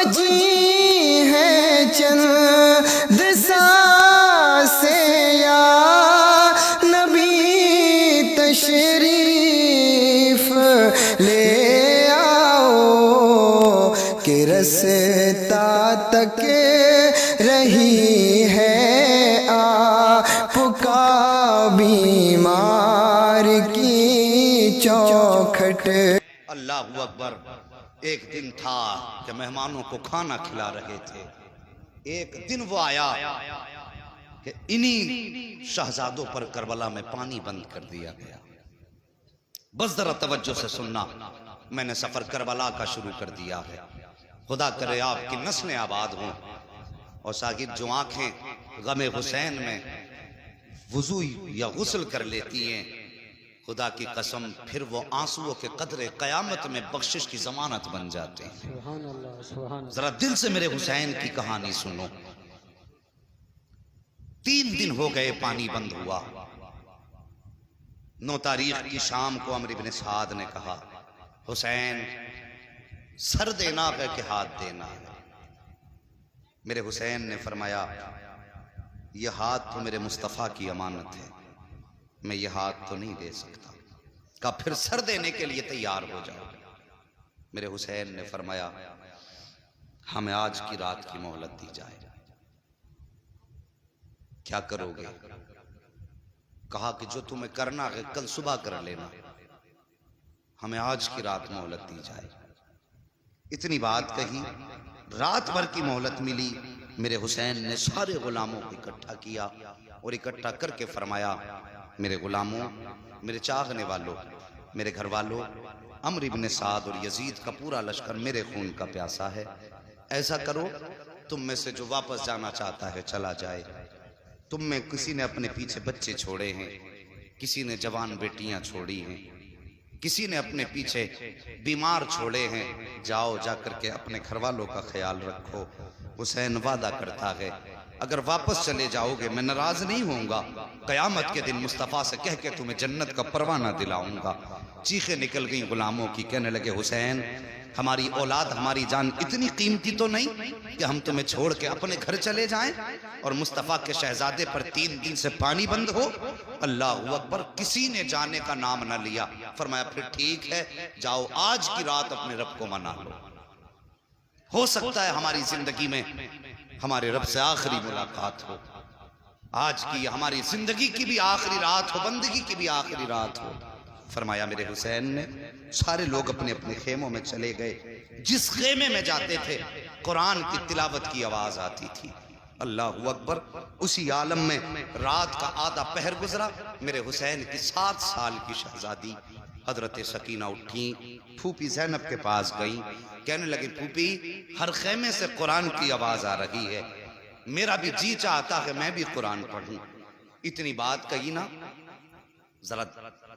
بجی ہے چند سانسیں یا نبی تشریف لے آؤ کہ رستا تک رہی ہے آپ کا بیمار کی چوکھٹ۔ اللہ اکبر۔ ایک دن تھا کہ مہمانوں کو کھانا کھلا رہے تھے۔ ایک دن وہ آیا کہ انہی شہزادوں پر کربلا میں پانی بند کر دیا گیا۔ بس ذرا توجہ سے سننا، میں نے سفر کربلا کا شروع کر دیا ہے۔ خدا کرے آپ کی نسلیں آباد ہوں، اور ساجد جو آنکھیں غم حسین میں وضو یا غسل کر لیتی ہیں، خدا کی قسم پھر وہ آنسوؤں کے قطرے قیامت میں بخشش کی ضمانت بن جاتے ہیں۔ سبحان اللہ، سبحان اللہ۔ ذرا دل سے میرے حسین کی کہانی سنو۔ 3 دن ہو گئے پانی بند ہوا۔ 9 تاریخ کی شام کو عمرو بن سعد نے کہا، حسین سر دینا ہے کہ ہاتھ دینا ہے؟ میرے حسین نے فرمایا، یہ ہاتھ تو میرے مصطفیٰ کی امانت ہے، میں یہ ہاتھ تو نہیں دے سکتا۔ کہا پھر سر دینے کے لیے تیار ہو جاؤ۔ میرے حسین نے فرمایا، ہمیں آج کی رات کی مہلت دی جائے۔ کیا کرو گے؟ کہا کہ جو تمہیں کرنا ہے کل صبح کر لینا، ہمیں آج کی رات مہلت دی جائے۔ اتنی بات کہی، رات بھر کی مہلت ملی۔ میرے حسین نے سارے غلاموں کو اکٹھا کیا اور اکٹھا کر کے فرمایا، میرے غلاموں، میرے چاہنے والوں، میرے گھر والوں، عمرو بن سعد اور یزید کا پورا لشکر میرے خون کا پیاسا ہے۔ ایسا کرو، تم میں سے جو واپس جانا چاہتا ہے چلا جائے۔ تم میں کسی نے اپنے پیچھے بچے چھوڑے ہیں، کسی نے جوان بیٹیاں چھوڑی ہیں، کسی نے اپنے پیچھے بیمار چھوڑے ہیں، جاؤ جا کر کے اپنے گھر والوں کا خیال رکھو۔ حسین وعدہ کرتا ہے، اگر واپس چلے جاؤ گے میں ناراض نہیں ہوں گا، قیامت کے دن مصطفیٰ سے کہہ کے تمہیں جنت کا پروانہ دلاؤں گا۔ چیخیں نکل گئیں غلاموں کی، کہنے لگے حسین ہماری اولاد ہماری جان اتنی قیمتی تو نہیں کہ ہم تمہیں چھوڑ کے اپنے گھر چلے جائیں اور مصطفیٰ کے شہزادے پر 3 دن سے پانی بند ہو۔ اللہ اکبر، کسی نے جانے کا نام نہ لیا۔ فرمایا پھر ٹھیک ہے، جاؤ آج کی رات اپنے رب کو منا لو۔ ہو سکتا ہے ہماری زندگی میں ہمارے رب سے آخری ملاقات ہو، آج کی ہماری زندگی کی بھی آخری رات ہو، بندگی کی بھی آخری رات ہو۔ فرمایا میرے حسین نے، سارے لوگ اپنے اپنے خیموں میں چلے گئے۔ جس خیمے میں جاتے تھے قرآن کی تلاوت کی آواز آتی تھی۔ اللہ اکبر، اسی عالم میں رات کا آدھا پہر گزرا۔ میرے حسین کی 7 سال کی شہزادی حضرت سکینہ اٹھیں، پھوپھی زینب کے پاس گئیں، کہنے لگی پھوپھی ہر خیمے سے قرآن کی آواز آ رہی ہے، میرا بھی جی چاہتا ہے میں بھی قرآن پڑھوں۔ اتنی بات کہی نا، ذرا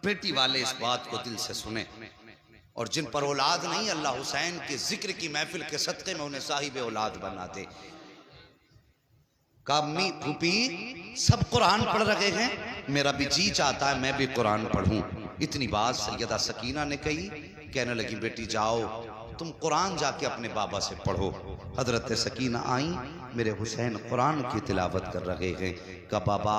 بیٹی والے اس بات کو دل سے سنیں، اور جن پر اولاد نہیں اللہ حسین کے ذکر کی محفل کے صدقے میں انہیں صاحب اولاد بنا دے۔ کہا امی پھوپھی سب قرآن پڑھ رہے ہیں، میرا بھی جی چاہتا ہے میں بھی قرآن پڑھوں۔ اتنی بات سیدہ سکینہ نے کہی، کہنے لگی بیٹی جاؤ تم قرآن جا کے اپنے بابا سے پڑھو۔ حضرت سکینہ آئیں، میرے حسین قرآن کی تلاوت کر رہے ہیں۔ کہا بابا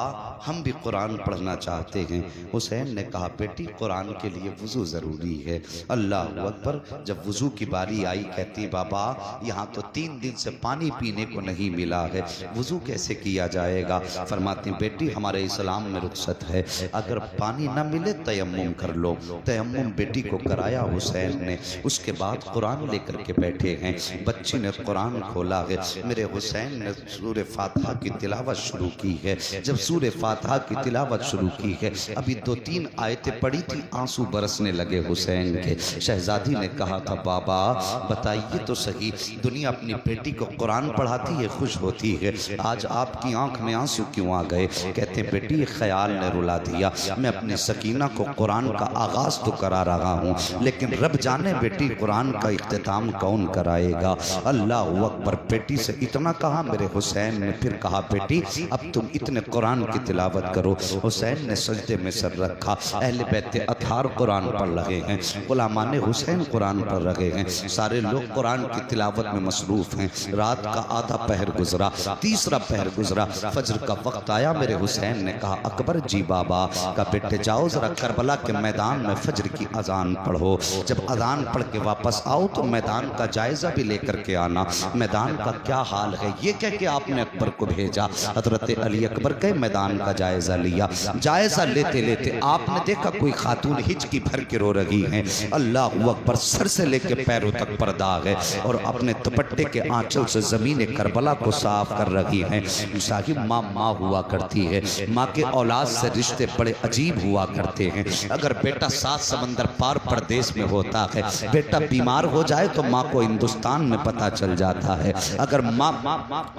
ہم بھی قرآن پڑھنا چاہتے ہیں۔ حسین نے کہا بیٹی قرآن کے لیے وضو ضروری ہے۔ اللہ اکبر، جب وضو کی باری آئی کہتی بابا یہاں تو 3 دن سے پانی پینے کو نہیں ملا ہے، وضو کیسے کیا جائے گا؟ فرماتی بیٹی ہمارے اسلام میں رخصت ہے، اگر پانی نہ ملے تیمم کر لو۔ تیمم بیٹی کو کرایا حسین نے، اس کے بعد قرآن لے کر کے بیٹھے ہیں۔ بچی نے قرآن کھولا ہے، میرے حسین نے سورہ فاتحہ کی تلاوت شروع کی ہے۔ جب سورہ فاتحہ کی تلاوت شروع کی ہے، ابھی 2-3 آیتیں پڑھی تھی، آنسو برسنے لگے حسین کے۔ شہزادی نے کہا تھا بابا بتائیے تو صحیح، دنیا اپنی بیٹی کو قرآن پڑھاتی ہے خوش ہوتی ہے، آج آپ کی آنکھ میں آنسو کیوں آ گئے؟ کہتے ہیں بیٹی خیال نے رلا دیا، میں اپنی سکینہ کو قرآن کا آغاز تو کرا رہا ہوں، لیکن رب جانے بیٹی قرآن کا اختتام کون کرائے گا؟ اللہ اکبر، بیٹی سے اتنا کہا کہا میرے حسین نے پھر کہا بیٹی اب تم اتنے قرآن کی تلاوت کرو. حسین نے سجدے میں سر رکھا. اہل بیت اطہار قرآن پڑھ رہے ہیں, غلامان حسین قرآن پڑھ رہے ہیں, سارے لوگ قرآن کی تلاوت میں مصروف ہیں. رات کا آدھا پہر گزرا, تیسرا پہر گزرا, فجر کا وقت آیا. میرے حسین نے کہا اکبر جی بابا کا بیٹے جاؤ ذرا کربلا کے میدان میں فجر کی اذان پڑھو. جب اذان پڑھ کے واپس آؤ تو میدان کا جائزہ بھی لے کر کے آنا, میدان کا کیا حال ہے. یہ کہہ کے آپ نے اکبر کو بھیجا. حضرت علی اکبر کے میدان کا جائزہ لیا. جائزہ لیتے لیتے آپ نے دیکھا کوئی خاتون ہچکی بھر کے رو رہی ہیں. اللہ اکبر, سر سے لے کے پیروں تک پر داغ ہے اور اپنے دوپٹے کے آنچل سے زمین کربلا کو صاف کر رہی ہیں. صاحب ماں ماں ہوا کرتی ہے, ماں کے اولاد سے رشتے بڑے عجیب ہوا کرتے ہیں. اگر بیٹا 7 سمندر پار پردیس میں ہوتا ہے, بیٹا بیمار ہو جائے تو ماں کو ہندوستان میں پتہ چل جاتا ہے. اگر ماں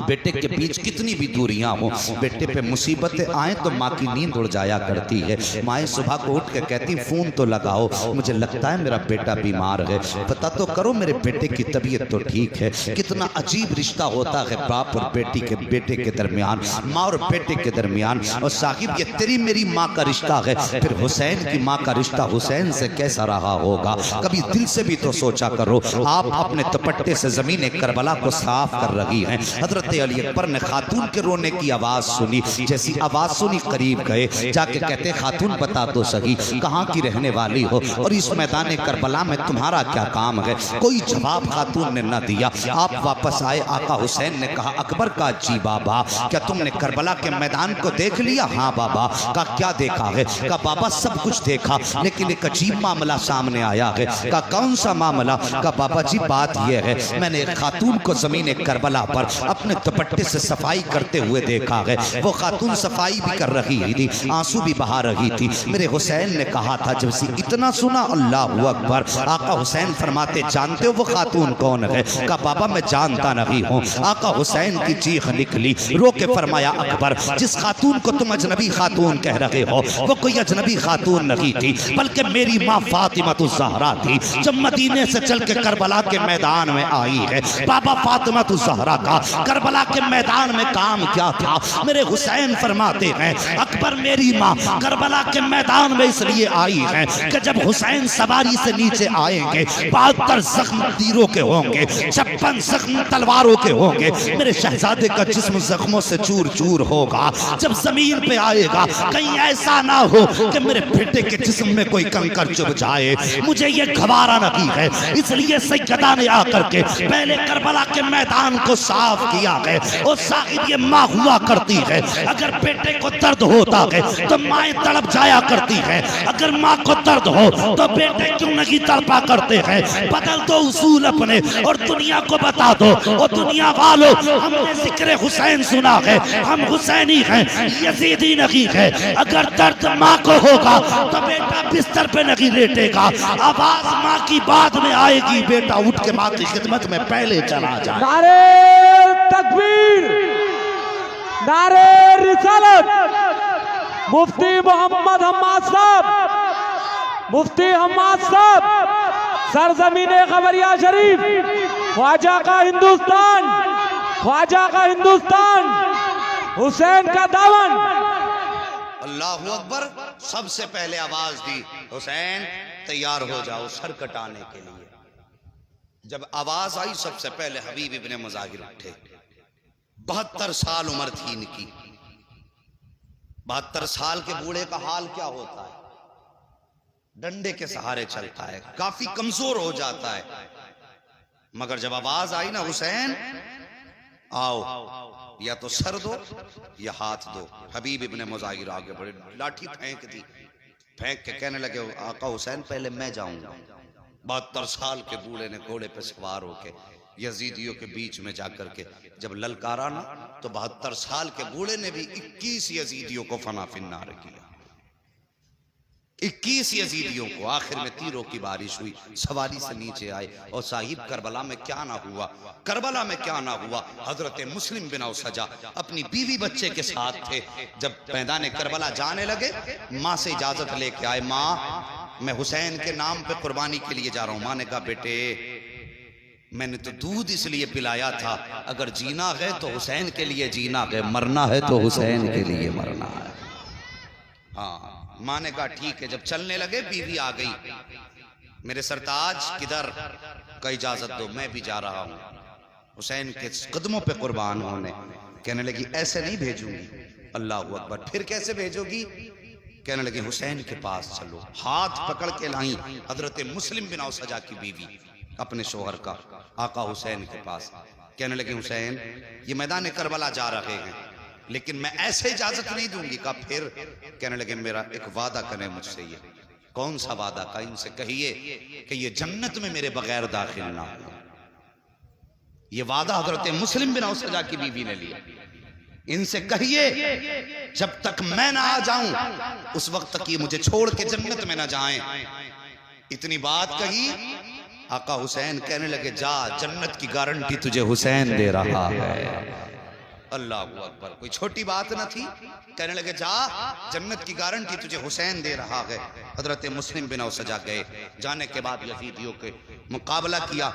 بیٹے کے بیچ کتنی بھی دوریاں ہوں, بیٹے پہ مصیبتیں آئیں تو ماں کی نیند اڑ جایا کرتی ہے. مائیں صبح کو اٹھ کے کہتی فون تو لگاؤ, مجھے لگتا ہے میرا بیٹا بیمار ہے, پتہ تو کرو میرے بیٹے کی طبیعت تو ٹھیک ہے. کتنا عجیب رشتہ ہوتا ہے باپ اور بیٹے کے درمیان, ماں اور بیٹے کے درمیان. اور صاحب یہ تیری میری ماں کا رشتہ ہے, پھر حسین کی ماں کا رشتہ حسین سے کیسا رہا ہوگا. کبھی دل سے بھی تو سوچا کرو. آپ اپنے دوپٹے سے زمین کربلا کو صاف کر رہی ہیں. حضرت علی اکبر نے خاتون کے رونے کی آواز سنی. جیسی آواز سنی قریب گئے, جا کے کہتے خاتون بتا تو سہی کہاں کی رہنے والی ہو اور اس میدان کربلا میں تمہارا کیا کام ہے. کوئی جواب خاتون نے نہ دیا. آپ واپس آئے. آقا حسین نے کہا اکبر کا جی بابا کیا تم نے کربلا کے میدان کو دیکھ لیا. ہاں بابا. کہا کیا دیکھا ہے. کہا بابا سب کچھ دیکھا لیکن ایک عجیب معاملہ سامنے آیا ہے. کہا کون سا معاملہ. کہا بابا جی بات یہ ہے میں نے ایک خاتون کو زمین کربلا پر اپنے دوپٹے سے صفائی کرتے ہوئے دیکھا ہے. وہ خاتون صفائی بھی کر رہی تھی, آنسو بھی بہا رہی تھی. میرے حسین نے کہا تھا جب سے اتنا سنا اللہ اکبر. آقا حسین فرماتے جانتے ہو وہ خاتون کون ہے. کہا بابا میں جانتا نہیں ہوں. آقا حسین کی چیخ نکلی. رو کے فرمایا اکبر جس خاتون کو تم اجنبی خاتون کہہ رہے ہو وہ کوئی اجنبی خاتون نہیں تھی بلکہ میری ماں فاطمہ الزہرا تھی جو مدینے سے چل کے کربلا کے میدان میں آئی ہے. بابا فاطمہ الزہرا کا کربلا کے میدان میں کام کیا تھا. میرے حسین فرماتے ہیں اکبر میری ماں کربلا کے میدان میں اس لیے آئی ہے کہ جب حسین سواری سے نیچے آئیں گے 72 زخم تیروں کے ہوں گے, 56 زخم تلواروں کے ہوں گے. میرے شہزادے کا جسم زخموں سے چور چور ہوگا. جب زمین پہ آئے گا کہیں ایسا نہ ہو کہ میرے بیٹے کے جسم میں کوئی کنکر چبھ جائے. مجھے یہ گوارا نہیں ہے. اس لیے سیدہ نے آ کر کے پہلے کربلا کے میدان کو صاف کیا ہے. اور صاحب یہ ماں ہوا کرتی ہے اگر بیٹے کو درد ہوتا ہے تو مائیں تڑپ جایا کرتی ہے. اگر ماں کو درد ہو تو بیٹے کیوں نہیں تڑپا کرتے ہیں. بدل دو اصول اپنے اور دنیا کو بتا دو. اور دنیا والو ہم نے ذکر حسین سنا ہے, ہم حسینی ہیں یزیدی نہیں ہے. اگر درد ماں کو ہوگا تو بیٹا بستر پہ نہیں لیٹے گا. آواز ماں کی بعد میں آئے گی, بیٹا اٹھ کے ماں کی خدمت میں پہلے چلا جائے. نعرہ تکبیر, نعرہ رسالت. مفتی محمد حماد صاحب, مفتی حماد صاحب, سرزمین خبریہ شریف, خواجہ کا ہندوستان, خواجہ کا ہندوستان, حسین کا دامن. اللہ اکبر. سب سے پہلے آواز دی حسین تیار ہو جاؤ سر کٹانے کے لیے. جب آواز آئی سب سے پہلے حبیب ابن مظاہر اٹھے. 72 سال عمر تھی ان کی. 72 سال کے بوڑھے کا حال کیا ہوتا ہے. ڈنڈے کے سہارے چلتا ہے, کافی کمزور ہو جاتا ہے. مگر جب آواز آئی نا حسین آؤ, یا تو سر دو یا ہاتھ دو. حبیب ابن مظاہر آگے بڑھے, لاٹھی پھینک دی. پھینک کے کہنے لگے آقا حسین پہلے میں جاؤں گا. 72 سال کے بوڑھے نے گھوڑے پہ سوار ہو کے یزیدیوں کے بیچ میں جا کر کے جب للکارا نا تو 72 سال کے بوڑھے نے بھی 21 یزیدیوں کو فنا فنار کیا. 21 یزیدیوں کو. آخر میں تیروں کی بارش ہوئی, سواری سے نیچے آئے. اور صاحب کربلا میں کیا نہ ہوا, کربلا میں کیا نہ ہوا. حضرت مسلم بن اوسجا اپنی بیوی بچے کے ساتھ تھے. جب میدان کربلا جانے لگے ماں سے اجازت لے کے آئے. ماں میں حسین کے نام پہ قربانی کے لیے جا رہا ہوں. ماں نے کہا بیٹے میں نے تو دودھ اس لیے پلایا تھا، اگر جینا ہے تو حسین کے لیے جینا ہے، مرنا ہے تو حسین کے لیے مرنا ہے۔ ہاں، ماں نے کہا ٹھیک ہے۔ جب چلنے لگے بیوی آ گئی، میرے سرتاج کدھر کا اجازت دو، میں بھی جا رہا ہوں حسین کے قدموں پہ قربان ہونے۔ کہنے لگی ایسے نہیں بھیجوں گی۔ اللہ اکبر، پھر کیسے بھیجو گی؟ کہنے لگی حسین کے پاس چلو۔ ہاتھ پکڑ کے لائیں حضرت مسلم بن اوسجا کی بیوی اپنے شوہر کا، آقا حسین کے پاس۔ کہنے لگی حسین یہ میدان کربلا جا رہے ہیں، لیکن میں ایسے اجازت نہیں دوں گی۔ کہا پھر؟ کہنے لگے میرا ایک وعدہ کریں مجھ سے۔ یہ کون سا وعدہ؟ کا ان سے کہیے کہ یہ جنت میں میرے بغیر داخل نہ ہو۔ یہ وعدہ حضرت مسلم بن اوسجا کی بیوی نے لیا۔ ان سے کہیے جب تک میں نہ آ جاؤں اس وقت تک یہ مجھے چھوڑ کے جنت میں نہ جائیں۔ اتنی بات کہی، آقا حسین کہنے لگے جا، جنت کی گارنٹی تجھے حسین دے رہا ہے۔ اللہ اکبر، کوئی چھوٹی بات نہ تھی۔ کہنے لگے جا، جنت کی گارنٹی تجھے حسین دے رہا ہے۔ حضرت مسلم بن اوسجا گئے، جانے کے بعد یزیدیوں کے مقابلہ کیا۔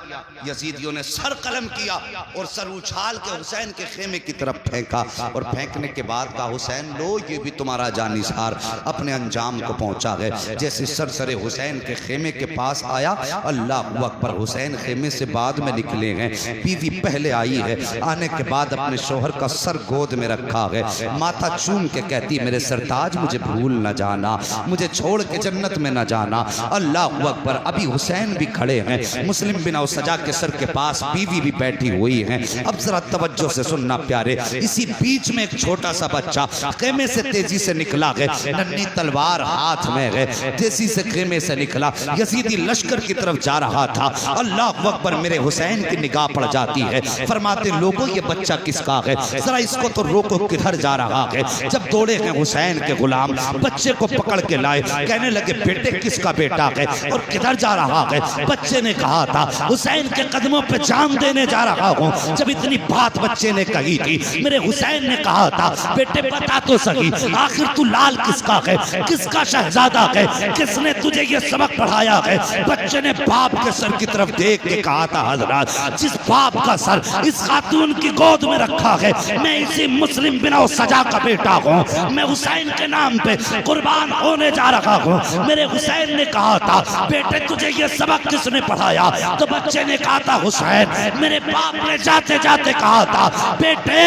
یزیدیوں نے سر قلم کیا اور سر اچھال کے حسین کے خیمے کی طرف پھینکا، اور پھینکنے کے بعد کہا حسین لو یہ بھی تمہارا جانثار اپنے انجام کو پہنچا گئے۔ جیسے سر حسین کے خیمے کے پاس آیا، اللہ اکبر، حسین خیمے سے بعد میں نکلے ہیں، بیوی پہلے آئی ہے۔ آنے کے بعد اپنے شوہر کا سر گود میں رکھا ہے، ماتھا چوم کے کہتی میرے سرتاج مجھے بھول نہ جانا، مجھے چھوڑ کے جنت میں نہ جانا۔ اللہ اکبر، ابھی حسین بھی کھڑے ہیں، مسلم بن اوسجا کے سر کے پاس بیوی بھی بیٹھی ہوئی ہیں۔ اب ذرا توجہ سے سننا پیارے، اسی بیچ میں ایک چھوٹا سا بچہ خیمے سے تیزی سے نکلا ہے، ننھی تلوار ہاتھ میں ہے، تیزی سے خیمے سے نکلا، یزیدی لشکر کی طرف جا رہا تھا۔ اللہ اکبر، میرے حسین کی نگاہ پڑ جاتی ہے، فرماتے لوگوں یہ بچہ کس کا ہے؟ ذرا اس کو تو روکو، کدھر جا رہا ہے؟ جب دوڑے ہیں حسین کے غلام، بچے کو پکڑ کے لائے، کہنے لگے بیٹے کس کا بیٹا ہے اور کدھر جا رہا ہے؟ بچے نے کہا تھا حسین کے قدموں پہ جان دینے جا رہا ہوں۔ جب اتنی بات بچے نے کہی تھی، میرے حسین نے کہا تھا بیٹے بتا تو سہی، آخر تو لال کس کا ہے؟ کس کا شہزادہ ہے؟ کس نے تجھے یہ سبق پڑھایا ہے؟ بچے نے باپ کے سر کی طرف دیکھ کے کہا تھا حضرات جس باپ کا سر اس خاتون کی گود میں رکھا ہے، میں اسی مسلم بن اوسجا کا بیٹا ہوں، میں حسین کے نام پہ قربان ہونے جا رہا ہوں۔ میرے حسین نے کہا تھا بیٹے تجھے یہ سبق کس نے پڑھایا؟ تو بچے نے کہا تھا حسین، میرے باپ نے جاتے جاتے کہا تھا بیٹے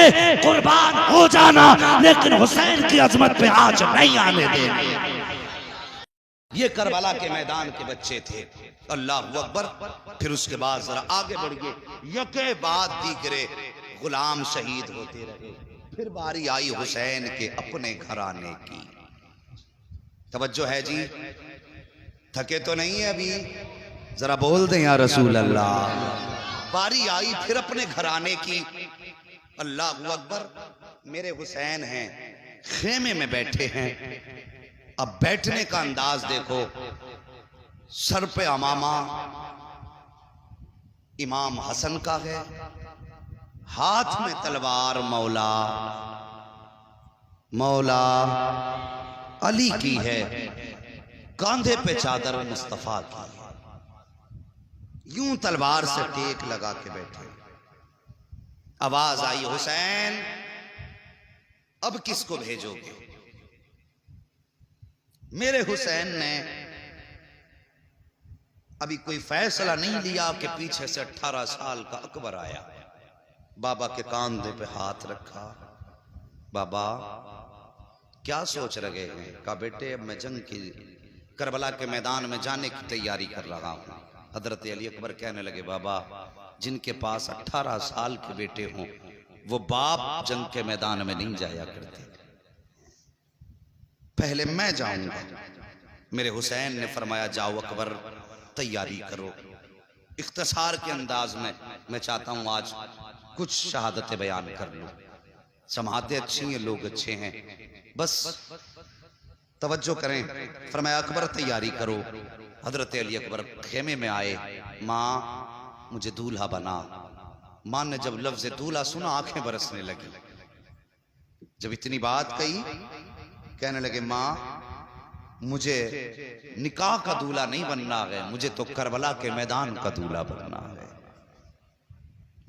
قربان ہو جانا، لیکن حسین کی عظمت پہ آج نہیں آنے دینا۔ یہ کربلا کے میدان کے بچے تھے۔ اللہ اکبر، پھر اس کے بعد ذرا آگے بڑھئے، یکے بعد دیگرے غلام شہید ہوتے رہے۔ پھر باری آئی حسین کے اپنے گھر آنے کی۔ توجہ ہے جی؟ تھکے تو نہیں ہے ابھی؟ ذرا بول دیں یا رسول اللہ۔ باری آئی پھر اپنے گھر آنے کی۔ اللہ اکبر، میرے حسین ہیں، خیمے میں بیٹھے ہیں۔ اب بیٹھنے کا انداز دیکھو، سر پہ عمامہ امام حسن کا ہے، ہاتھ میں تلوار مولا علی کی ہے، کاندھے پہ چادر مصطفیٰ کی ہے، یوں تلوار سے ٹیک لگا کے بیٹھے۔ آواز آئی حسین اب کس کو بھیجو گے؟ میرے حسین نے ابھی کوئی فیصلہ نہیں لیا کہ پیچھے سے 18 سال کا اکبر آیا، بابا کے کاندھے پہ ہاتھ رکھا۔ بابا کیا سوچ رہے ہیں؟ کہا بیٹے اب میں جنگ کی کربلا کے میدان میں جانے کی تیاری کر رہا ہوں۔ حضرت علی اکبر کہنے لگے بابا جن کے پاس 18 سال کے بیٹے ہوں وہ باپ جنگ کے میدان میں نہیں جایا کرتے، پہلے میں جاؤں گا۔ میرے حسین نے فرمایا جاؤ اکبر تیاری کرو۔ اختصار کے انداز میں چاہتا ہوں آج کچھ شہادتیں بیان کر لوں۔ سماعتیں اچھی ہیں، لوگ اچھے ہیں، بس توجہ کریں۔ فرمایا اکبر تیاری کرو۔ حضرت علی اکبر خیمے میں آئے، ماں مجھے دولہا بنا۔ ماں نے جب لفظ دولہا سنا آنکھیں برسنے لگی۔ جب اتنی بات کہی کہنے لگے ماں مجھے نکاح کا دولہا نہیں بننا ہے، مجھے تو کربلا کے میدان کا دولہا بننا ہے۔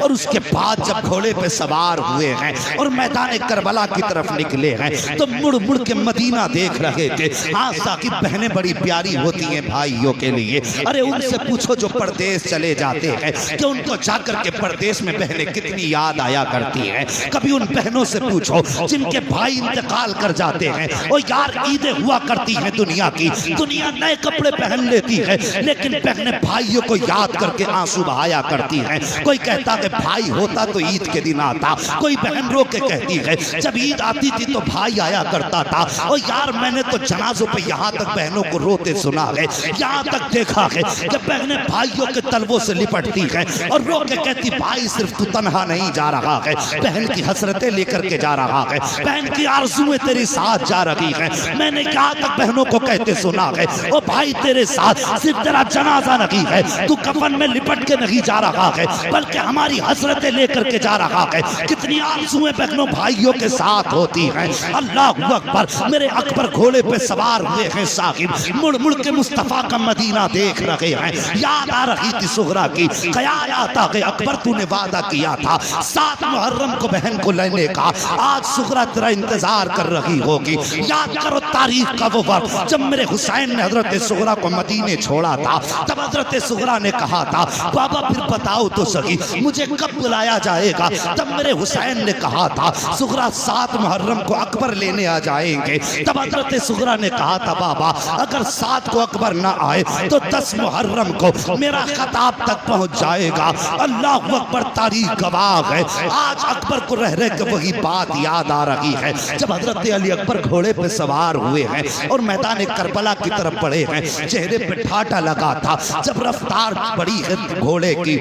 اور اس کے بعد جب گھوڑے پہ سوار ہوئے ہیں اور میدان کربلا کی طرف نکلے ہیں تو مڑ مڑ کے مدینہ دیکھ رہے تھے. ہاں ثاقب بہنیں بڑی پیاری ہوتی ہیں بھائیوں کے لیے. ارے ان سے پوچھو جو پردیس چلے جاتے ہیں کہ ان کو جا کر کے پردیس میں بہنیں کتنی یاد آیا کرتی ہیں. کبھی ان بہنوں سے پوچھو جن کے بھائی انتقال کر جاتے ہیں. اور یار عیدیں ہوا کرتی ہیں دنیا کی, دنیا نئے کپڑے پہن لیتی ہے لیکن بہنیں بھائیوں کو یاد کر کے آنسو بہایا کرتی ہیں. کوئی کہتا کہ بھائی ہوتا تو عید کے دن آتا, کوئی بہن رو کے کہتی ہے جب عید آتی تھی تو بھائی آیا کرتا تھا. اور یار میں نے تو جنازوں پہ یہاں تک بہنوں کو روتے سنا ہے, یہاں تک دیکھا ہے کہ بہنیں بھائیوں کے تلووں سے لپٹتی ہیں اور رو کے کہتی بھائی صرف تو تنہا نہیں جا رہا ہے, بہن کی حسرتیں لے کر کے جا رہا ہے, بہن کی آرزویں تیرے ساتھ جا رہی ہیں. میں نے یہاں تک بہنوں کو کہتے سنا ہے او بھائی تیرے ساتھ صرف تیرا جنازہ نہیں ہے, تو کفن میں لپٹ کے نہیں جا رہا ہے بلکہ ہماری حسرتیں لے کر کے جا رہا ہے. کتنی آرزویں بہنوں بھائیوں کے ساتھ ہوتی ہیں. اللہ اکبر, میرے اکبر گھوڑے پہ سوار ہوئے ہیں صاحب, مڑ مڑ کے مصطفیٰ کا مدینہ دیکھ رہے ہیں. یاد آ رہی تھی سغرا کی, خیال آتا کہ اکبر تو نے وعدہ کیا تھا 7 محرم کو بہن کو لینے کا, آج سغرا تیرا انتظار کر رہی ہوگی. یاد کرو تاریخ کا وہ وقت جب میرے حسین نے حضرت سغرا کو مدینے چھوڑا تھا. تب حضرت سغرا نے کہا تھا بابا پھر بتاؤ تو سہی مجھے کب بلایا جائے گا. تب میرے حسین نے کہا تھا سغرا 7 محرم کو اکبر لینے آ جائیں گے. تب حضرت سغرا نے کہا تھا بابا اگر 7 کو اکبر نہ آئے تو 10 محرم کو میرا خطاب تک پہنچ جائے گا. اللہ اکبر, تاریخ گواہ ہے. آج اکبر کو رہ رہ کے وہی بات یاد آ رہی ہے جب حضرت علی اکبر گھوڑے پہ سوار ہوئے ہیں اور میدان کربلا کی طرف بڑھے ہیں. چہرے پہ ٹھاٹا لگا تھا, جب رفتار بڑی ہے گھوڑے کی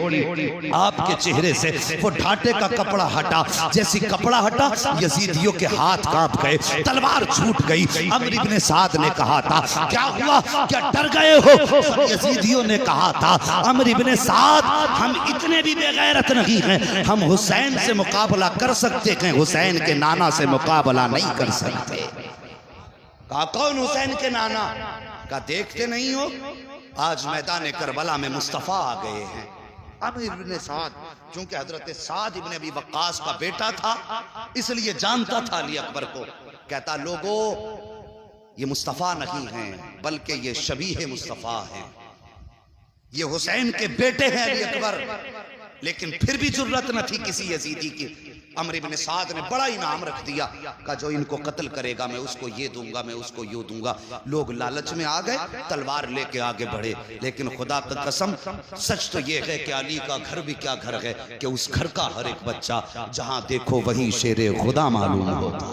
آپ کے چہرے سے وہ ٹھاٹے کا کپڑا ہٹا. جیسی کپڑا ہٹا یزیدیوں کے ہاتھ کانپ گئے, تلوار چھوٹ گئی. عمرو بن سعد نے کہا تھا کیا ہوا, کیا ڈر گئے ہو؟ یزیدیوں نے کہا تھا عمرو بن سعد ہم اتنے بھی بے غیرت نہیں ہیں, ہم حسین سے مقابلہ کر سکتے ہیں, حسین کے نانا سے مقابلہ نہیں کر سکتے. کہا کون حسین کے نانا؟ کہا دیکھتے نہیں ہو آج میدان کربلا میں مصطفیٰ آ گئے ہیں. عمرو بن سعد چونکہ حضرت سعد ابن ابی وقاص کا بیٹا تھا اس لیے جانتا تھا علی اکبر کو. کہتا لوگو یہ مصطفیٰ نہیں ہیں بلکہ یہ شبیہ مصطفیٰ ہیں, یہ حسین کے بیٹے ہیں علی اکبر. لیکن پھر بھی جرت نہ تھی کسی یزیدی کی. عمرو بن سعد نے بڑا انعام رکھ دیا, کہا جو ان کو قتل کرے گا میں اس کو یہ دوں گا, میں اس کو یہ دوں گا. لوگ لالچ میں آ گئے, تلوار لے کے آگے بڑھے. لیکن خدا کا قسم سچ تو یہ ہے کہ علی کا گھر بھی کیا گھر ہے کہ اس گھر کا ہر ایک بچہ جہاں دیکھو وہی شیر خدا معلوم ہوتا.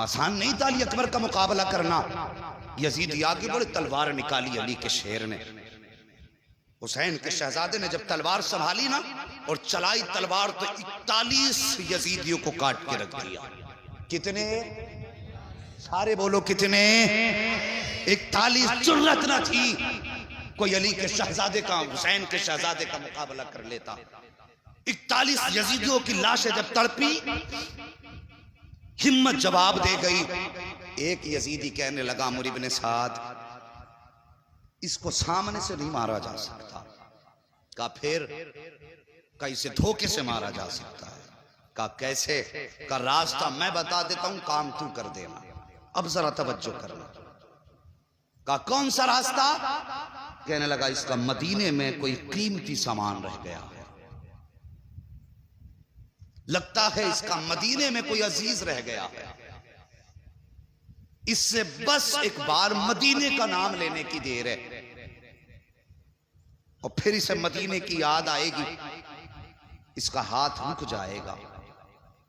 آسان نہیں تھا علی اکبر کا مقابلہ کرنا. یزیدی آگے بڑے, تلوار نکالی علی کے شیر نے. حسین کے شہزادے نے جب تلوار سنبھالی نا اور چلائی تلوار تو 41 یزیدیوں کو کاٹ کے رکھ دیا. کتنے؟ سارے بولو کتنے؟ 41. جرت نہ تھی کوئی علی کے شہزادے کا, حسین کے شہزادے کا مقابلہ کر لیتا. 41 یزیدیوں کی لاشیں جب تڑپی ہمت جواب دے گئی. ایک یزیدی کہنے لگا عمرو بن سعد اس کو سامنے سے نہیں مارا جا سکتا. کہا پھر؟ کہا اسے دھوکے سے مارا جا سکتا ہے. کہا کیسے؟ کہا راستہ میں بتا دیتا ہوں, کام تو کر دینا. اب ذرا توجہ کرنا. کہا کون سا راستہ؟ کہنے لگا اس کا مدینے میں کوئی قیمتی سامان رہ گیا ہے, لگتا ہے اس کا مدینے میں کوئی عزیز رہ گیا ہے, اس سے بس ایک بار مدینے کا نام لینے کی دیر ہے اور پھر اسے مدینے کی یاد آئے گی, اس کا ہاتھ رک جائے گا.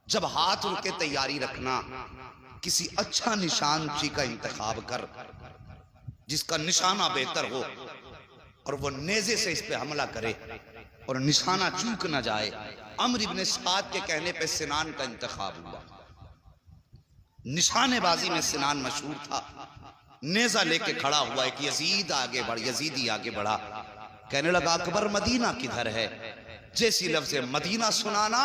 جب ہاتھ رکے تیاری رکھنا, کسی اچھا نشان چی کا انتخاب کر جس کا نشانہ بہتر ہو اور وہ نیزے سے اس پہ حملہ کرے اور نشانہ چوک نہ جائے. عمرو بن سعد کے کہنے پہ سنان کا انتخاب ہوا. نشانے بازی میں سنان مشہور تھا. نیزہ لے کے کھڑا ہوا, ایک یزیدی آگے بڑھا. کہنے لگا اکبر مدینہ کدھر ہے؟ جیسی لفظ مدینہ سنانا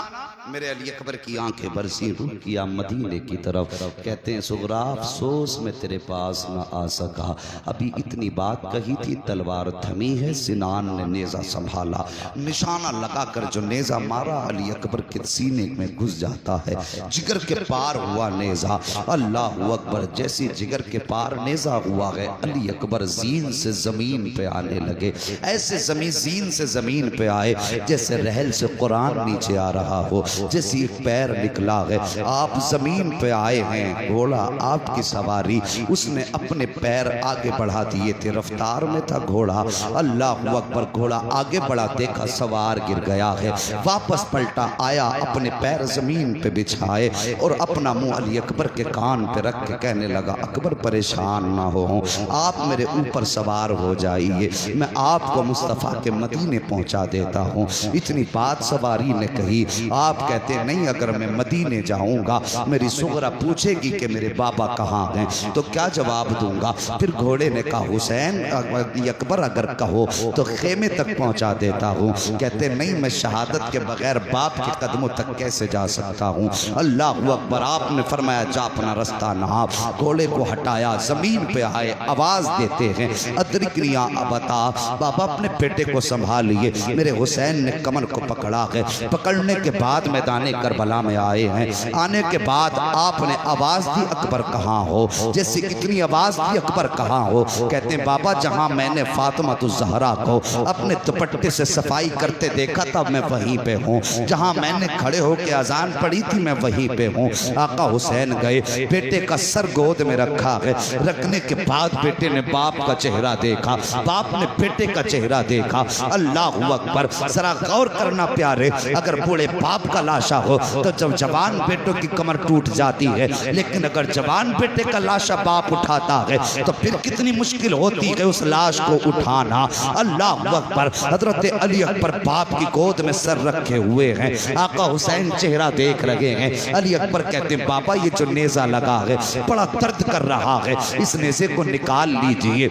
میرے علی اکبر کی آنکھیں برسی، رخ کیا مدینے کی طرف۔ کہتے ہیں سغرا افسوس میں تیرے پاس نہ آ سکا، ابھی اتنی بات کہی تھی تلوار تھمی ہے، سنان نے نیزہ سنبھالا، نشانہ لگا کر جو نیزہ مارا علی اکبر کے سینے میں گھس جاتا ہے، جگر کے پار ہوا نیزہ۔ اللہ اکبر، جیسی جگر کے پار نیزہ ہوا ہے علی اکبر زین سے زمین پہ آنے لگے، ایسے زین سے زمین پہ آئے جیسے رحل سے قرآن نیچے آ رہا ہو، جیسی ایک پیر نکلا ہے۔ آپ زمین پہ آئے ہیں، گھوڑا آپ کی سواری، اس نے اپنے پیر آگے بڑھا دیے تھے، رفتار میں تھا گھوڑا۔ اللہ اکبر، گھوڑا آگے بڑھا، دیکھا سوار گر گیا ہے، واپس پلٹا آیا، اپنے پیر زمین پہ بچھائے اور اپنا منہ علی اکبر کے کان پہ رکھ کے کہنے لگا اکبر پریشان نہ ہو، آپ میرے اوپر سوار ہو جائیے، میں آپ کو مصطفیٰ کے مدینے پہنچا دیتا ہوں۔ اتنی بات سواری نے کہی، آپ کہتے نہیں اگر میں مدینے جاؤں گا میری سغرا پوچھے گی کہ میرے بابا کہاں ہیں تو کیا جواب دوں گا؟ پھر گھوڑے نے کہا حسین اکبر اگر کہو تو خیمے تک پہنچا دیتا ہوں۔ کہتے نہیں میں شہادت کے بغیر باپ کے قدموں تک کیسے جا سکتا ہوں؟ اللہ اکبر، آپ نے فرمایا جا اپنا رستہ نہا، گھوڑے کو ہٹایا، زمین پہ آئے، آواز دیتے ہیں ادرکنی یا ابتا، بابا اپنے بیٹے کو سنبھالیے۔ میرے حسین نے کمر کو پکڑا ہے، پکڑنے کے بعد میدان کربلا میں آئے ہیں، آنے کے بعد آپ نے آواز دی اکبر کہاں ہو؟ جیسے کتنی آواز دی اکبر کہاں ہو؟ کہتے ہیں بابا جہاں میں نے فاطمہ الزہرا کو اپنے دوپٹے سے صفائی کرتے دیکھا تھا میں وہیں پہ ہوں، جہاں میں نے کھڑے ہو کے اذان پڑھی تھی میں وہیں پہ ہوں۔ آقا حسین گئے، بیٹے کا سر گود میں رکھا ہے، رکھنے کے بعد بیٹے نے باپ کا چہرہ دیکھا، باپ نے بیٹے کا چہرہ دیکھا۔ اللہ اکبر، ذرا غور کرنا پیارے، اگر بوڑھے باپ کا لاشا ہو تو جب جوان بیٹوں کی کمر ٹوٹ جاتی ہے، لیکن اگر جوان بیٹے کا لاشا باپ اٹھاتا ہے تو پھر کتنی مشکل ہوتی ہے اس لاش کو اٹھانا۔ اللہ اکبر، حضرت علی اکبر باپ کی گود میں سر رکھے ہوئے ہیں، آقا حسین چہرہ دیکھ رہے ہیں۔ علی اکبر کہتے ہیں بابا یہ جو نیزہ لگا ہے بڑا درد کر رہا ہے، اس نیزے کو نکال لیجئے،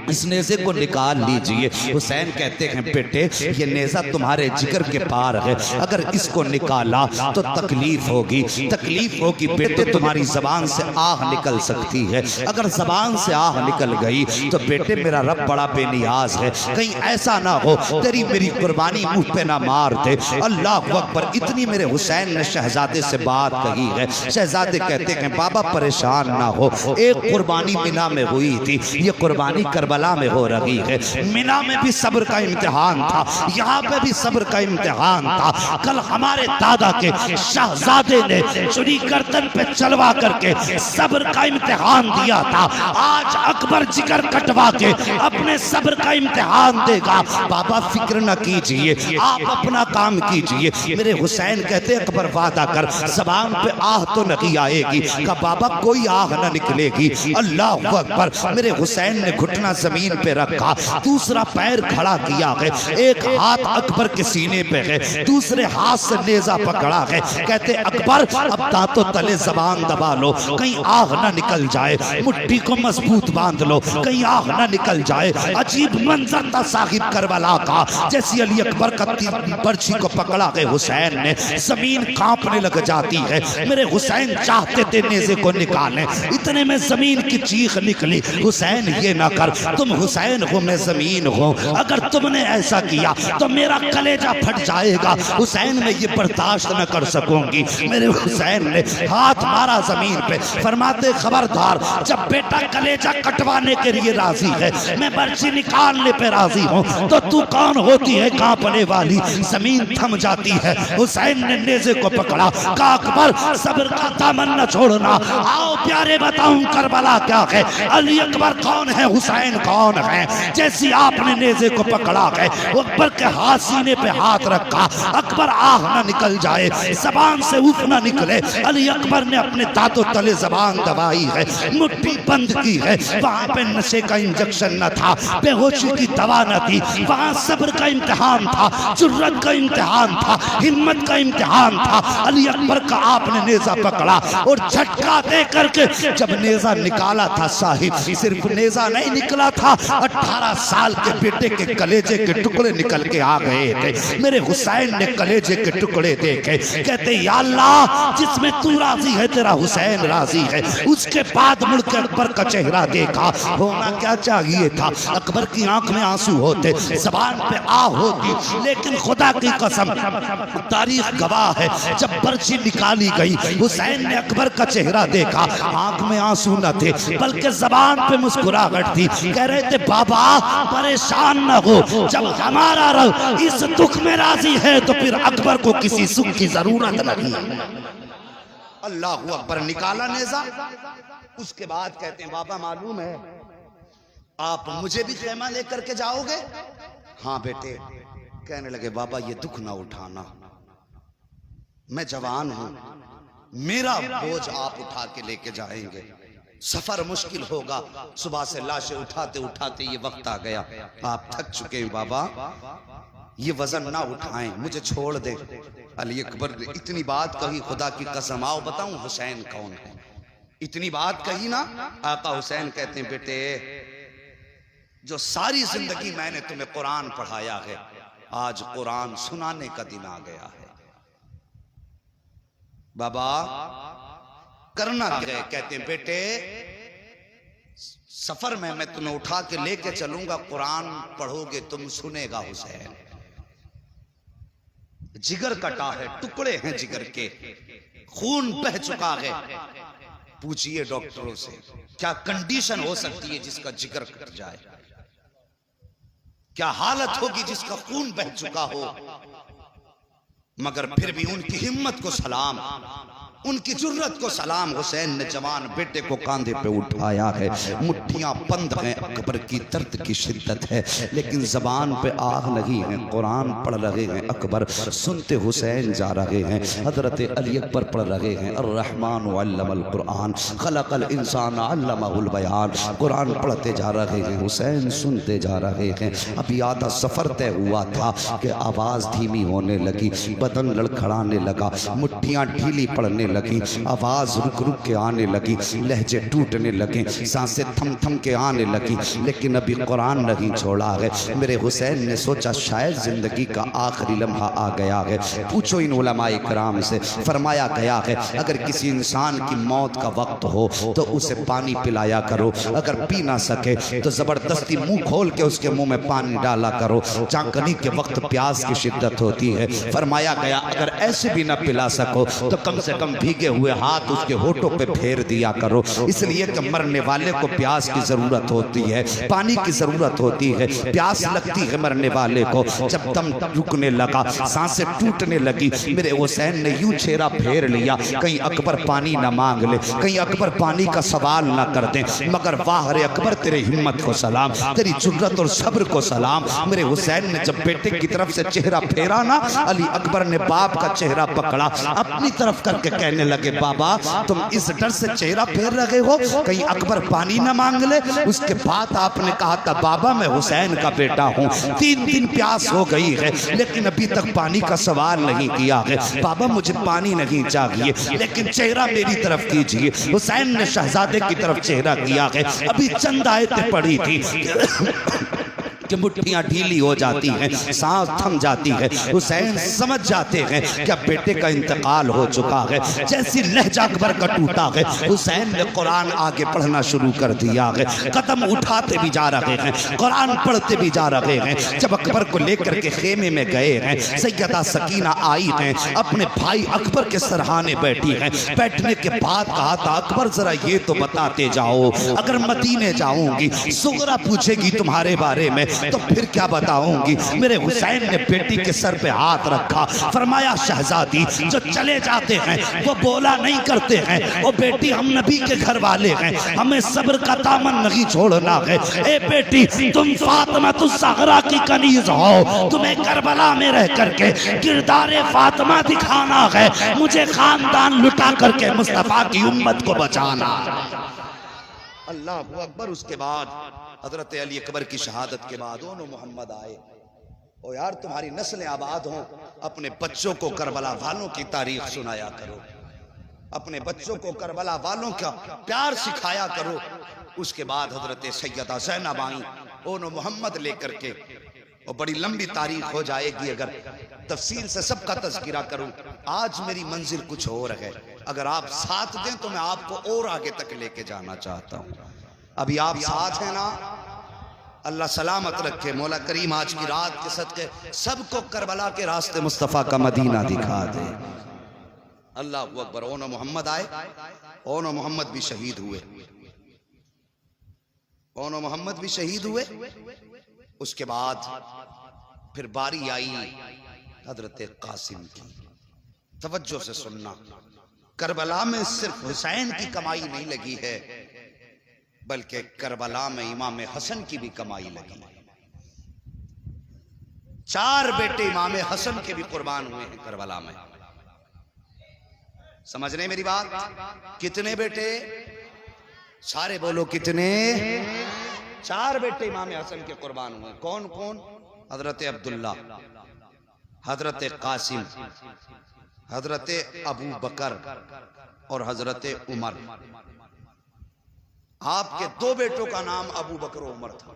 اس نیزے کو نکال لیجئے۔ حسین کہتے ہیں بیٹے یہ نیزہ تمہارے جگر کے پار ہے، اگر اس کو نکالا تو تکلیف ہوگی، تکلیف ہوگی بیٹے، تمہاری زبان سے آہ نکل سکتی ہے، اگر زبان سے آہ نکل گئی تو بیٹے میرا رب بڑا بے نیاز ہے، کہیں ایسا نہ ہو تیری میری قربانی منہ پہ نہ مار دے۔ اللہ اکبر، اتنی میرے حسین نے شہزادے سے بات کہی ہے۔ شہزادے کہتے ہیں بابا پریشان نہ ہو، ایک قربانی منا میں ہوئی تھی، یہ قربانی کربلا میں ہو رہی ہے، منا میں بھی صبر کا امتحان تھا، یہاں پہ بھی صبر کا امتحان تھا۔ کل ہمارے دادا کے شہزادے نے چری گردن پہ چلوا کر کے صبر کا امتحان دیا تھا، آج اکبر جگر کٹوا کے اپنے صبر کا امتحان دے گا۔ بابا فکر نہ کیجئے، آپ اپنا کام کیجئے۔ میرے حسین کہتے اکبر وعدہ کر زبان پہ آہ تو نہیں آئے گی، کہ بابا کوئی آہ نہ نکلے گی۔ اللہ اکبر، میرے حسین نے گھٹنا زمین پہ رکھا، دوسرا پیر کھڑا کیا ہے، ایک ہاتھ اکبر کے سینے پہ ہے، دوسرے ہاتھ سے نیزہ پکڑا ہے۔ کہتے اکبر اب دانتوں تلے زبان دبا لو، کہیں آہ نہ نکل جائے، مٹھی کو مضبوط باندھ لو، کہیں آہ نہ نکل جائے۔ عجیب منظر تھا صاحب کربلا کا، جیسی علی اکبر کا برچھی کو پکڑا ہے حسین نے، زمین کانپنے لگ جاتی ہے۔ میرے حسین چاہتے تھے نیزے کو نکالیں، اتنے میں زمین کی چیخ نکلی، حسین یہ نہ کر، تم حسین ہو میں زمین ہوں، اگر تم نے ایسا کیا تو میرا کلیجہ پھٹ جائے گا، حسین میں یہ برداشت نہ کر سکوں گی۔ میرے حسین نے ہاتھ مارا زمین پہ، فرماتے خبردار، جب بیٹا کلیجہ کٹوانے کے لیے راضی ہے، میں برچی نکالنے پہ راضی ہوں، تو تو کون ہوتی ہے کانپنے والی؟ زمین تھم جاتی ہے۔ حسین نے نیزے کو پکڑا، کہا اکبر صبر کا دامن نہ چھوڑنا، آؤ پیارے بتاؤں کربلا کیا ہے، علی اکبر کون ہے، حسین کون ہے۔ جیسی آپ نے نیزے کو پکڑا ہے، اکبر کے ہاتھ سینے پہ ہاتھ رکھا، اکبر آہ نہ نکل جائے، زبان سے اف نہ نکلے۔ علی اکبر نے اپنے دانتوں تلے زبان دبائی ہے، مٹھی بند کی ہے، وہاں پہ نشے کا انجیکشن نہ تھا، بے ہوشی کی دوا نہ تھی، وہاں صبر کا امتحان تھا، جرت کا امتحان تھا، ہمت کا امتحان تھا۔ علی اکبر کا آپ نے نیزہ پکڑا اور جھٹکا دے کر کے جب نیزہ نکالا تھا صاحب، صرف نیزہ نہیں نکلا تھا، 18 سال کے بیٹے کے کلیجے کے ٹکڑے نکل کے آ گئے تھے۔ ہیں. میرے حسین نے کلیجے کے ٹکڑے دیکھے, کہتے یا اللہ جس میں تو راضی ہے تیرا حسین راضی ہے. اس کے بعد مڑ کے اکبر کا چہرہ دیکھا. ہونا کیا چاہیے تھا, اکبر کی آنکھ میں آنسو ہوتے, زبان پہ آہ ہوتی, لیکن خدا کی قسم تاریخ گواہ ہے جب برچی نکالی گئی حسین نے اکبر کا چہرہ دیکھا, آنکھ میں آنسو نہ تھے بلکہ زبان پہ مسکراہٹ تھی. کہہ رہے تھے بابا پریشان نہ ہو, جب ہمارا رب اس دکھ میں راضی ہے تو پھر اکبر کو کسی سکھ کی ضرورت نہیں. اللہ اکبر. نکالا نیزہ. اس کے بعد کہتے ہیں بابا معلوم ہے آپ مجھے بھی خیمہ لے کر کے جاؤ گے؟ ہاں بیٹے. کہنے لگے بابا یہ دکھ نہ اٹھانا, میں جوان ہوں, میرا بوجھ آپ اٹھا کے لے کے جائیں گے, سفر مشکل ہوگا. صبح سے لاشیں اٹھاتے اٹھاتے یہ وقت آ گیا, آپ تھک چکے ہیں بابا, یہ وزن نہ اٹھائیں, مجھے چھوڑ دیں. علی اکبر نے اتنی بات کہی, خدا کی قسم آؤ بتاؤں حسین کون ہے. اتنی بات کہی نا, آقا حسین کہتے ہیں بیٹے جو ساری زندگی میں نے تمہیں قرآن پڑھایا ہے, آج قرآن سنانے کا دن آ گیا ہے. بابا کرنا کیا ہے؟ کہتے ہیں بیٹے سفر میں تمہیں اٹھا کے لے کے چلوں گا, قرآن پڑھو گے تم, سنے گا حسین. جگر کٹا ہے, ٹکڑے ہیں جگر کے, خون بہ چکا ہے. پوچھئے ڈاکٹروں سے کیا کنڈیشن ہو سکتی ہے جس کا جگر کٹ جائے, کیا حالت ہوگی جس کا خون بہ چکا ہو. مگر پھر بھی ان کی ہمت کو سلام, ان کی جرت کو سلام. حسین نے جوان بیٹے کو کاندھے پہ اٹھایا ہے, مٹھیاں بند ہیں, اکبر کی درد کی شدت ہے لیکن زبان پہ آہ نہیں ہے. قرآن پڑھ رہے ہیں اکبر, سنتے حسین جا رہے ہیں. حضرت علی اکبر پڑھ رہے ہیں الرحمن علم القرآن خلق الانسان علمہ البیان. قرآن پڑھتے جا رہے ہیں, حسین سنتے جا رہے ہیں. ابھی آدھا سفر طے ہوا تھا کہ آواز دھیمی ہونے لگی, بدن لڑکھڑانے لگا, مٹھیاں ڈھیلی پڑنے لگی, آواز رک رک کے آنے لگی, لہجے ٹوٹنے لگے, سانسیں تھم تھم کے آنے لگی, لیکن ابھی قرآن نہیں چھوڑا ہے. میرے حسین نے سوچا شاید زندگی کا آخری لمحہ آ گیا ہے. پوچھو ان علماء کرام سے, فرمایا گیا ہے اگر کسی انسان کی موت کا وقت ہو تو اسے پانی پلایا کرو, اگر پی نہ سکے تو زبردستی منہ کھول کے اس کے منہ میں پانی ڈالا کرو. چاکنی کے وقت پیاس کی شدت ہوتی ہے. فرمایا گیا اگر ایسے بھی نہ پلا سکو تو کم سے کم بھیگے ہوئے ہاتھ اس کے ہونٹوں پہ پھیر دیا کرو, اس لیے کہ مرنے والے کو پیاس کی ضرورت ہوتی ہے, پانی کی ضرورت ہوتی ہے, پیاس لگتی ہے مرنے والے کو. جب دم رکنے لگا, سانسیں ٹوٹنے لگی, میرے حسین نے یوں چہرہ پھیر لیا کہیں اکبر پانی نہ مانگ لے, کہیں اکبر پانی کا سوال نہ کر دیں. مگر واہ رے اکبر تیرے ہمت کو سلام, تیری جرت اور صبر کو سلام. میرے حسین نے جب بیٹے کی طرف سے چہرہ پھیرا نا, علی اکبر نے باپ کا چہرہ پکڑا, اپنی طرف کر کے کہنے لگے بابا تم اس ڈر سے چہرہ پھیر رہے ہو کہیں اکبر پانی نہ مانگ لے. اس کے بعد آپ نے کہا تھا بابا میں حسین کا بیٹا ہوں, 3 دن پیاس ہو گئی ہے لیکن ابھی تک پانی کا سوال نہیں کیا ہے. بابا مجھے پانی نہیں چاہیے لیکن چہرہ میری طرف کیجئے. حسین نے شہزادے کی طرف چہرہ کیا ہے. ابھی چند آیتیں پڑھی تھی کہ مٹھیاں ڈھیلی ہو جاتی ہیں, سانس تھم جاتی ہے. حسین سمجھ جاتے ہیں کہ بیٹے کا انتقال ہو چکا ہے. جیسی لہجہ اکبر کا ٹوٹا ہے, حسین نے قرآن آگے پڑھنا شروع کر دیا ہے. قدم اٹھاتے بھی جا رہے ہیں, قرآن پڑھتے بھی جا رہے ہیں. جب اکبر کو لے کر کے خیمے میں گئے ہیں, سیدہ سکینہ آئی ہیں, اپنے بھائی اکبر کے سرہانے بیٹھی ہیں. بیٹھنے کے بعد کہا تھا اکبر ذرا یہ تو بتاتے جاؤ, اگر مدینے جاؤں گی سغرا پوچھے گی تمہارے بارے میں تو پھر کیا بتاؤں گی. میرے حسین نے بیٹی کے سر پہ ہاتھ رکھا, فرمایا شہزادی جو چلے جاتے ہیں وہ بولا نہیں کرتے ہیں, وہ بیٹی ہم نبی کے گھر والے ہیں, ہمیں صبر کا دامن نہیں چھوڑنا ہے. اے بیٹی تم فاطمہ الزہرا کی کنیز ہو, تمہیں کربلا میں رہ کر کے کردار فاطمہ دکھانا ہے, مجھے خاندان لٹا کر کے مصطفیٰ کی امت کو بچانا. اللہ اکبر. اس کے بعد حضرت علی اکبر کی شہادت کے بعد دونوں محمد آئے. او یار تمہاری نسلیں آباد ہوں, اپنے بچوں کو کربلا والوں کی تاریخ سنایا کرو, اپنے بچوں کو کربلا والوں کا پیار سکھایا کرو. اس کے بعد حضرت سیدہ زینب آئیں, دونوں محمد لے کر کے اور بڑی لمبی تاریخ ہو جائے گی اگر تفصیل سے سب کا تذکرہ کروں. آج میری منزل کچھ اور ہے. اگر آپ ساتھ دیں تو میں آپ کو اور آگے تک لے کے جانا چاہتا ہوں. ابھی آپ ساتھ ہیں نا؟ اللہ سلامت رکھے. مولا کریم آج کی رات کے صدقے سب کو کربلا کے راستے مصطفیٰ کا مدینہ دکھا دے. اللہ اکبر. اون محمد آئے. اون محمد بھی شہید ہوئے. اون محمد بھی شہید ہوئے. اس کے بعد پھر باری آئی حضرت قاسم کی. توجہ سے سننا. کربلا میں صرف حسین کی کمائی نہیں لگی ہے بلکہ کربلا میں امام حسن کی بھی کمائی لگی. 4 بیٹے امام حسن کے بھی قربان ہوئے ہیں کربلا میں. سمجھ رہے میری بات؟ کتنے بیٹے؟ سارے بولو کتنے؟ 4 بیٹے امام حسن کے قربان ہوئے. کون کون؟ حضرت عبداللہ، حضرت قاسم، حضرت ابو بکر اور حضرت عمر. آپ کے 2 بیٹوں کا نام ابو بکر و عمر تھا.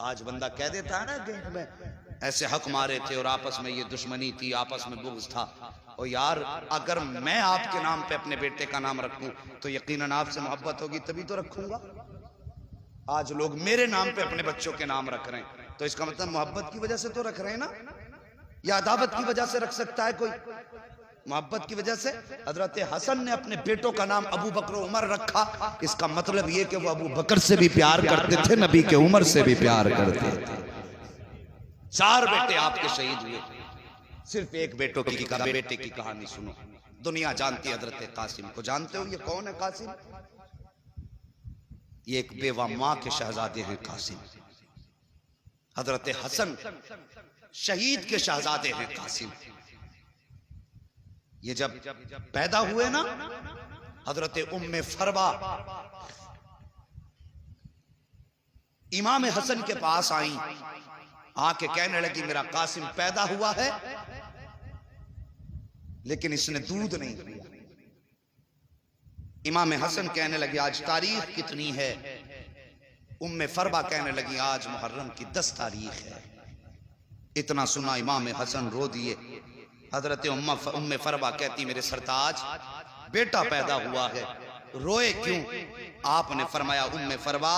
آج بندہ کہہ دیتا ہے نا کہ میں ایسے حق مارے تھے اور آپس میں یہ دشمنی تھی، آپس میں بغض تھا. اور یار اگر میں آپ کے نام پہ اپنے بیٹے کا نام رکھوں تو یقیناً آپ سے محبت ہوگی تبھی تو رکھوں گا. آج لوگ میرے نام پہ اپنے بچوں کے نام رکھ رہے ہیں تو اس کا مطلب محبت کی وجہ سے تو رکھ رہے ہیں نا؟ یا عداوت کی وجہ سے رکھ سکتا ہے کوئی؟ محبت کی وجہ سے. حضرت حسن نے اپنے بیٹوں کا نام ابو بکر و عمر رکھا. اس کا مطلب یہ کہ وہ ابو بکر سے بھی پیار کرتے تھے، نبی کے عمر سے بھی پیار کرتے تھے. 4 بیٹے آپ کے شہید ہوئے. صرف ایک بیٹے کی کہانی سنو. دنیا جانتی ہے حضرت قاسم کو. جانتے ہو یہ کون ہے قاسم؟ یہ ایک بیوہ ماں کے شہزادے ہیں قاسم. حضرت حسن شہید کے شہزادے ہیں قاسم. یہ جب پیدا ہوئے نا حضرت ام فروا امام حسن کے پاس آئیں. آ کے کہنے لگی میرا قاسم پیدا ہوا ہے لیکن اس نے دودھ نہیں پیا. امام حسن کہنے لگے آج تاریخ کتنی ہے؟ ام فروا کہنے لگی آج محرم کی 10 تاریخ ہے. اتنا سنا امام حسن رو دیے. حضرت ام فروا کہتی میرے سرتاج بیٹا پیدا ہوا ہے، روئے کیوں؟ آپ نے فرمایا ام فروا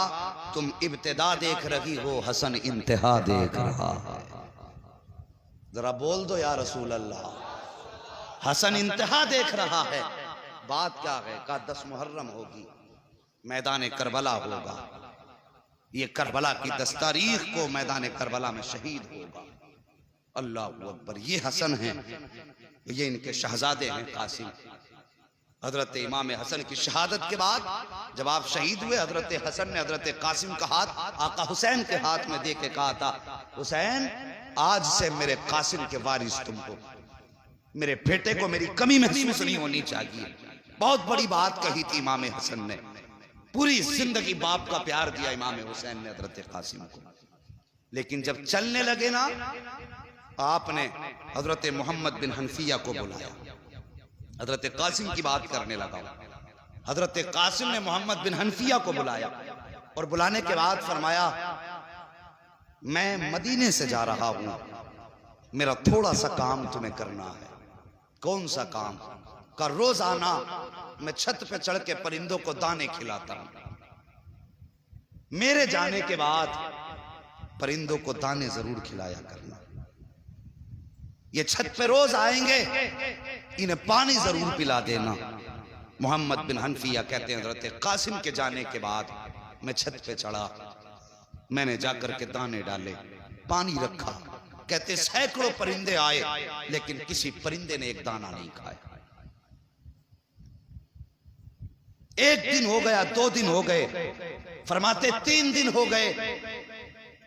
تم ابتدا دیکھ رہی ہو، حسن انتہا دیکھ رہا ہے. ذرا بول دو یا رسول اللہ. حسن انتہا دیکھ رہا ہے. بات کیا ہے؟ کہا 10 محرم ہوگی، میدان کربلا ہوگا. یہ کربلا کی 10 تاریخ کو میدان کربلا میں شہید ہوگا. اللہ اکبر. یہ حسن ہیں، یہ ان کے شہزادے ہیں قاسم. حضرت امام حسن کی شہادت کے بعد جب آپ شہید ہوئے حضرت حسن نے حضرت قاسم کا ہاتھ آقا حسین کے ہاتھ میں دے کے کہا تھا حسین آج سے میرے قاسم کے وارث تم ہو، میرے بیٹے کو میری کمی محسوس نہیں ہونی چاہیے. بہت بڑی بات کہی تھی امام حسن نے. پوری زندگی باپ کا پیار دیا امام حسین نے حضرت قاسم کو. لیکن جب چلنے لگے نا آپ نے حضرت محمد بن حنفیہ کو بلایا. حضرت قاسم کی بات کرنے لگا. حضرت قاسم نے محمد بن حنفیہ کو بلایا اور بلانے کے بعد فرمایا میں مدینے سے جا رہا ہوں، میرا تھوڑا سا کام تمہیں کرنا ہے. کون سا کام؟ کہ روزانہ میں چھت پہ چڑھ کے پرندوں کو دانے کھلاتا ہوں. میرے جانے کے بعد پرندوں کو دانے ضرور کھلایا کرنا. یہ چھت پہ روز آئیں گے، انہیں پانی ضرور پلا دینا. محمد بن حنفیہ کہتے ہیں حضرت قاسم کے جانے کے بعد میں چھت پہ چڑھا، میں نے جا کر کے دانے ڈالے، پانی رکھا. کہتے سینکڑوں پرندے آئے لیکن کسی پرندے نے ایک دانہ نہیں کھایا. ایک دن ہو گیا، 2 دن ہو گئے، فرماتے 3 دن ہو گئے،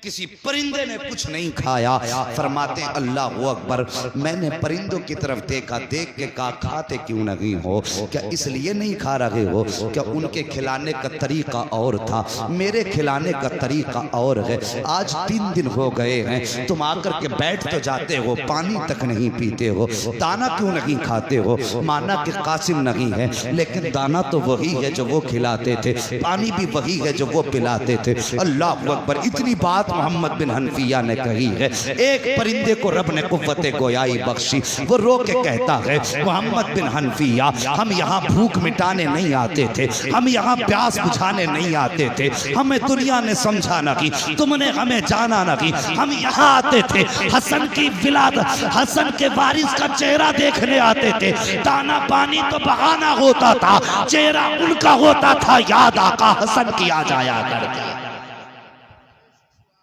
کسی پرندے نے کچھ نہیں کھایا. فرماتے ہیں اللہ اکبر. میں نے پرندوں کی طرف دیکھا، دیکھ کے کہا کھاتے کیوں نہیں ہو؟ کیا اس لیے نہیں کھا رہے ہو کہ ان کے کھلانے کا طریقہ اور تھا، میرے کھلانے کا طریقہ اور ہے. آج 3 دن ہو گئے ہیں، تم آ کر کے بیٹھ تو جاتے ہو، پانی تک نہیں پیتے ہو، دانا کیوں نہیں کھاتے ہو؟ مانا کہ قاسم نہیں ہے لیکن دانا تو وہی ہے جو وہ کھلاتے تھے، پانی بھی وہی ہے جو وہ پلاتے تھے. اللہ اکبر. اتنی بات بات محمد بن حنفیہ نے کہی ہے. ایک پرندے کو رب نے قوت گویائی بخشی. وہ رو کے کہتا ہے محمد بن حنفیہ ہم یہاں بھوک مٹانے نہیں آتے تھے, ہم یہاں پیاس بجھانے نہیں آتے تھے, ہمیں دنیا نے سمجھا نہ کی, تم نے ہمیں جانا نہ کی, ہم یہاں آتے تھے حسن کی ولادت, حسن کے وارث کا چہرہ دیکھنے آتے تھے. دانا پانی تو بہانا ہوتا تھا, چہرہ ان کا ہوتا تھا, یاد آقا حسن کی آ جایا کرتی.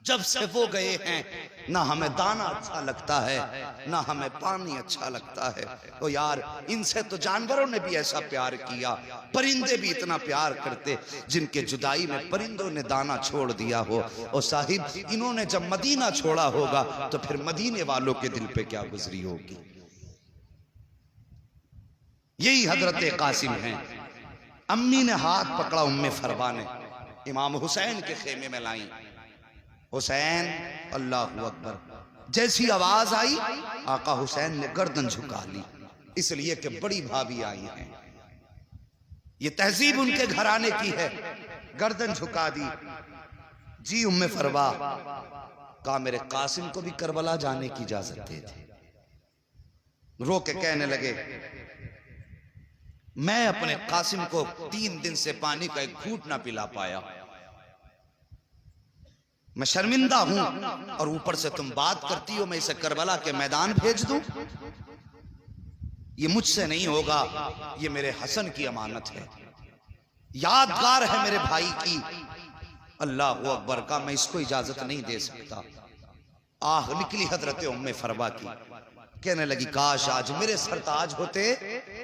جب سے وہ گئے ہیں نہ ہمیں دانا اچھا لگتا ہے نہ ہمیں پانی اچھا لگتا ہے. تو یار ان سے تو جانوروں نے بھی ایسا پیار کیا, پرندے بھی اتنا پیار کرتے جن کے جدائی میں پرندوں نے دانا چھوڑ دیا ہو. اور صاحب انہوں نے جب مدینہ چھوڑا ہوگا تو پھر مدینے والوں کے دل پہ کیا گزری ہوگی. یہی حضرت قاسم ہیں. امی نے ہاتھ پکڑا ام فروا نے, امام حسین کے خیمے میں لائیں. حسین اللہ اکبر, جیسی آواز آئی آقا حسین نے گردن جھکا لی, اس لیے کہ بڑی بھابھی آئی ہیں. یہ تہذیب ان کے گھرانے کی ہے. گردن جھکا دی. جی ام فروا, کہا میرے قاسم کو بھی کربلا جانے کی اجازت دے دے. رو کے کہنے لگے میں اپنے قاسم کو 3 دن سے پانی کا ایک گھونٹ نہ پلا پایا, میں شرمندہ ہوں, اور اوپر سے تم بات کرتی ہو میں اسے کربلا کے میدان بھیج دوں. یہ مجھ سے نہیں ہوگا, یہ میرے حسن کی امانت ہے, یادگار ہے میرے بھائی کی. اللہ اکبر, کا میں اس کو اجازت نہیں دے سکتا. آہ نکلی حضرت ام فروا کی, کہنے لگی کاش آج میرے سرتاج ہوتے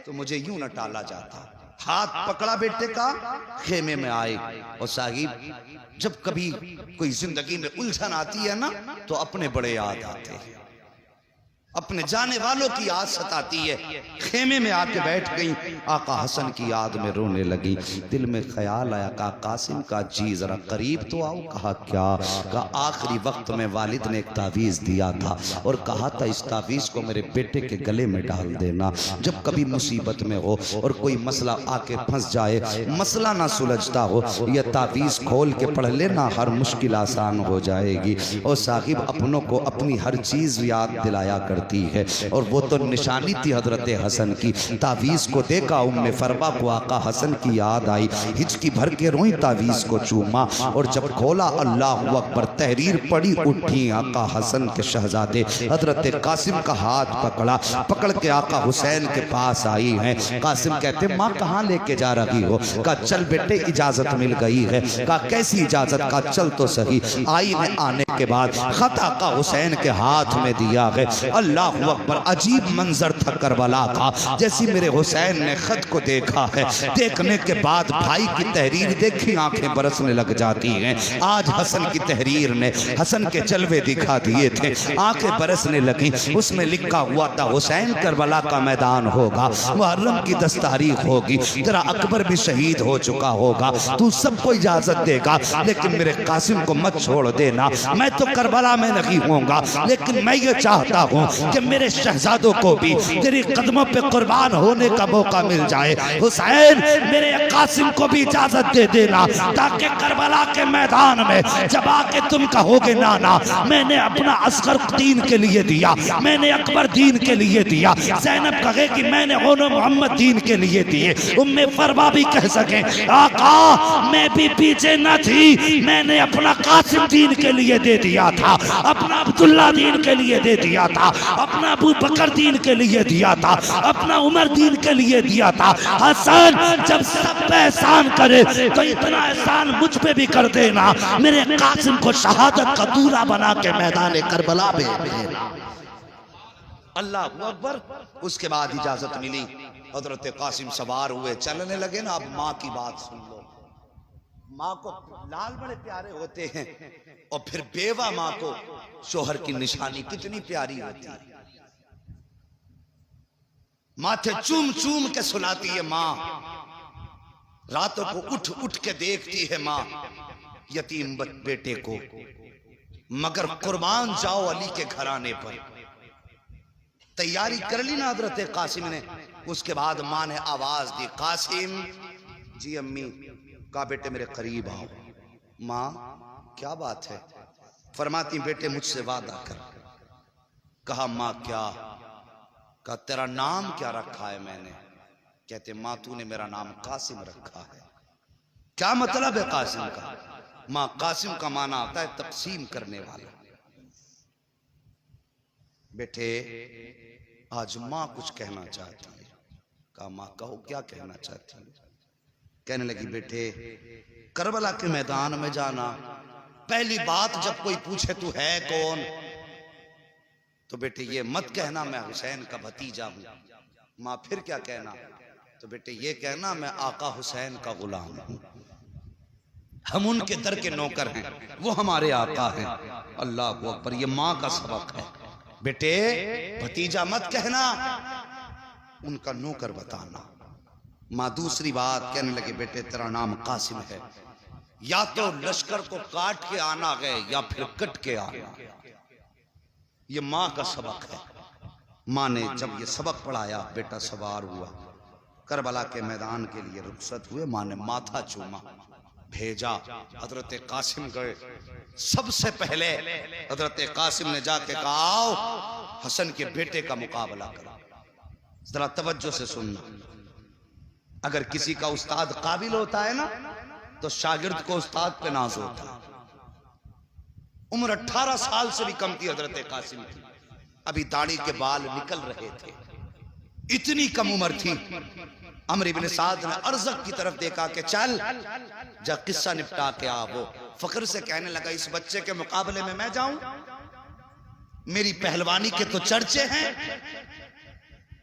تو مجھے یوں نہ ٹالا جاتا. ہاتھ پکڑا بیٹے کا, خیمے میں آئے. اور صاحب جب کبھی کوئی زندگی میں الجھن آتی ہے نا تو اپنے بڑے یاد آتے ہیں, اپنے جانے والوں کی یاد ستاتی ہے. خیمے میں آ کے بیٹھ گئیں, آقا حسن کی یاد میں رونے لگی. دل میں خیال آیا, کہا قاسم کا جی ذرا قریب تو آؤ. کہا کیا؟ کہا آخری وقت میں والد نے ایک تعویذ دیا تھا اور کہا تھا اس تعویذ کو میرے بیٹے کے گلے میں ڈال دینا, جب کبھی مصیبت میں ہو اور کوئی مسئلہ آ کے پھنس جائے, مسئلہ نہ سلجھتا ہو, یہ تعویذ کھول کے پڑھ لینا, ہر مشکل آسان ہو جائے گی. اور صاحب اپنوں کو اپنی ہر چیز یاد دلایا کر ہے, اور وہ تو نشانی تھی حضرت حسن کی. تعویذ کو دیکھا ام فروا کو آقا حسن کی یاد آئی, ہچکی بھر کے روئی, تعویذ کو چوما, اور جب کھولا اللہ اکبر تحریر پڑی, اٹھی آقا حسن کے شہزادے حضرت قاسم کا ہاتھ پکڑا, پکڑ کے آقا حسین کے پاس آئی ہیں. قاسم کہتے ماں کہاں لے کے جا رہی ہو؟ کہا چل بیٹے اجازت مل گئی ہے. کہا کیسی اجازت؟ کہا چل تو صحیح. آئی نے آنے کے بعد خط آقا حسین کے ہاتھ میں دیا ہے. اللہ اکبر, عجیب منظر تھا کربلا کا. جیسی میرے حسین نے خط کو دیکھا ہے, دیکھنے کے بعد بھائی کی تحریر دیکھی آنکھیں برسنے لگ جاتی ہیں. آج حسن کی تحریر نے حسن کے جلوے دکھا دیے تھے, آنکھیں برسنے لگیں. اس میں لکھا ہوا تھا حسین کربلا کا میدان ہوگا, محرم کی 10 تاریخ ہوگی, تیرا اکبر بھی شہید ہو چکا ہوگا, تو سب کو اجازت دے گا لیکن میرے قاسم کو مت چھوڑ دینا. میں تو کربلا میں نہیں ہوں گا لیکن میں یہ چاہتا ہوں کہ میرے شہزادوں کو بھی تیری قدموں پہ قربان ہونے کا موقع مل جائے. حسین میرے قاسم کو بھی اجازت دے دینا تاکہ کربلا کے میدان میں جب آ کے تم کہو گے نانا میں نے اپنا اصغر دین کے لیے دیا, میں نے اکبر دین کے لیے دیا, زینب کہے کہ میں نے اونو محمد دین کے لیے دیے, ام فروا بھی کہہ سکیں آقا میں بھی پیچھے نہ تھی, میں نے اپنا قاسم دین کے لیے دے دیا تھا, اپنا عبداللہ دین کے لیے دے دیا تھا, اپنا ابو بکر دین کے لیے دیا تھا, اپنا عمر دین کے لیے دیا تھا. حسن جب سب پہ احسان کرے تو اتنا احسان مجھ پہ بھی کر دینا, میرے قاسم کو شہادت کا دورہ بنا کے میدان کربلا میں. اللہ اکبر. اس کے بعد اجازت ملی, حضرت قاسم سوار ہوئے, چلنے لگے نا. اب ماں کی بات سن لو, ماں کو لال بڑے پیارے ہوتے ہیں, اور پھر بیوہ ماں کو شوہر کی نشانی کتنی پیاری ہوتی ہے. ماتھے چوم چوم کے سلاتی ہے ماں, راتوں کو اٹھ اٹھ کے دیکھتی ہے ماں یتیم بیٹے کو, مگر قربان جاؤ علی کے گھرانے پر. تیاری کر لی نا حضرت قاسم نے. اس کے بعد ماں نے آواز دی قاسم. جی امی. کہا بیٹے میرے قریب آؤ. ماں کیا بات ہے؟ فرماتی بیٹے مجھ سے وعدہ کر. کہا ماں کیا؟ کہا تیرا نام کیا رکھا ہے میں نے؟ کہتے ماں تو نے میرا نام قاسم رکھا ہے. کیا مطلب ہے قاسم کا؟ ماں قاسم کا معنی آتا ہے تقسیم کرنے والا. بیٹے آج ماں کچھ کہنا چاہتی ہے. کہا ماں کہو کیا کہنا چاہتی ہے؟ کہنے لگی بیٹے کربلا کے میدان میں جانا، پہلی بات جب کوئی پوچھے تو ہے کون، تو بیٹے یہ مت کہنا میں حسین کا بھتیجا ہوں. ماں پھر کیا کہنا؟ تو بیٹے یہ کہنا میں آقا حسین کا غلام ہوں، ہم ان کے در کے نوکر ہیں، وہ ہمارے آقا ہیں. اللہ اکبر، یہ ماں کا سبق ہے. بیٹے بھتیجا مت کہنا، ان کا نوکر بتانا. ماں دوسری بات کہنے لگے بیٹے تیرا نام قاسم ہے، یا تو لشکر کو کاٹ کے آنا ہے یا پھر کٹ کے آنا. یہ ماں کا سبق ہے. ماں نے جب یہ سبق پڑھایا بیٹا سوار ہوا، کربلا کے میدان کے لیے رخصت ہوئے. ماں نے ماتھا چوما، بھیجا. حضرت قاسم گئے. سب سے پہلے حضرت قاسم نے جا کے کہا آؤ حسن کے بیٹے کا مقابلہ کرو. ذرا توجہ سے سننا، اگر کسی کا استاد قابل ہوتا ہے نا تو شاگرد کو استاد پہ ناز ہوتا ہے. عمر 18 سال سے بھی کم تھی حضرت قاسم کی، ابھی داڑھی کے بال نکل رہے تھے، اتنی کم عمر تھی. عمرو بن سعد نے ارزق کی طرف دیکھا کہ چل جا قصہ نپٹا کے آ. وہ فخر سے کہنے لگا اس بچے کے مقابلے میں جاؤں؟ میری پہلوانی کے تو چرچے ہیں.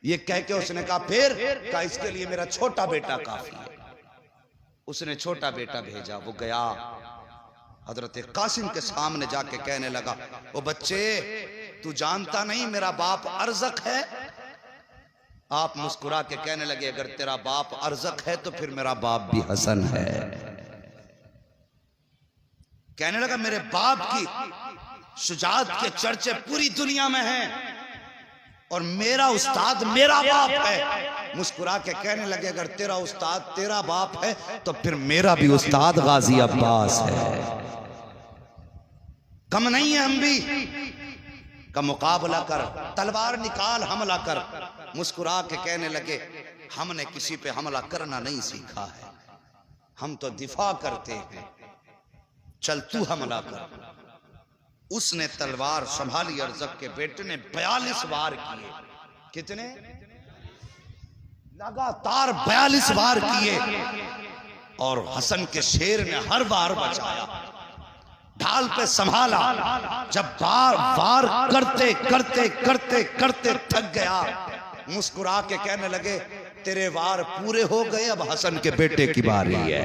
یہ کہہ کے اس نے کہا پھر؟ کہا اس کے لیے میرا چھوٹا بیٹا کافی ہے. اس نے چھوٹا بیٹا بھیجا، وہ گیا حضرت قاسم کے سامنے جا کے کہنے لگا او بچے تو جانتا نہیں میرا باپ ارزق ہے؟ آپ مسکرا کے کہنے لگے اگر تیرا باپ ارزق ہے تو پھر میرا باپ بھی حسن ہے. کہنے لگا میرے باپ کی شجاعت کے چرچے پوری دنیا میں ہیں اور میرا استاد میرا باپ ہے. مسکرا کے کہنے لگے اگر تیرا استاد تیرا باپ ہے تو پھر میرا بھی استاد غازی عباس ہے. کم نہیں ہے ہم بھی کا مقابلہ کر، تلوار نکال حملہ کر. مسکرا کے کہنے لگے ہم نے کسی پہ حملہ کرنا نہیں سیکھا ہے، ہم تو دفاع کرتے ہیں، چل تو حملہ کر. اس نے تلوار سنبھالی. ارزق کے بیٹے نے 42 وار کیے. کتنے؟ لگاتار 42 وار کیے اور حسن کے شیر نے ہر وار بچایا. ڈھال پہ سنبھالا. جب وار کرتے کرتے کرتے کرتے تھک گیا مسکرا کے کہنے لگے تیرے وار پورے ہو گئے، اب حسن کے بیٹے کی باری ہے.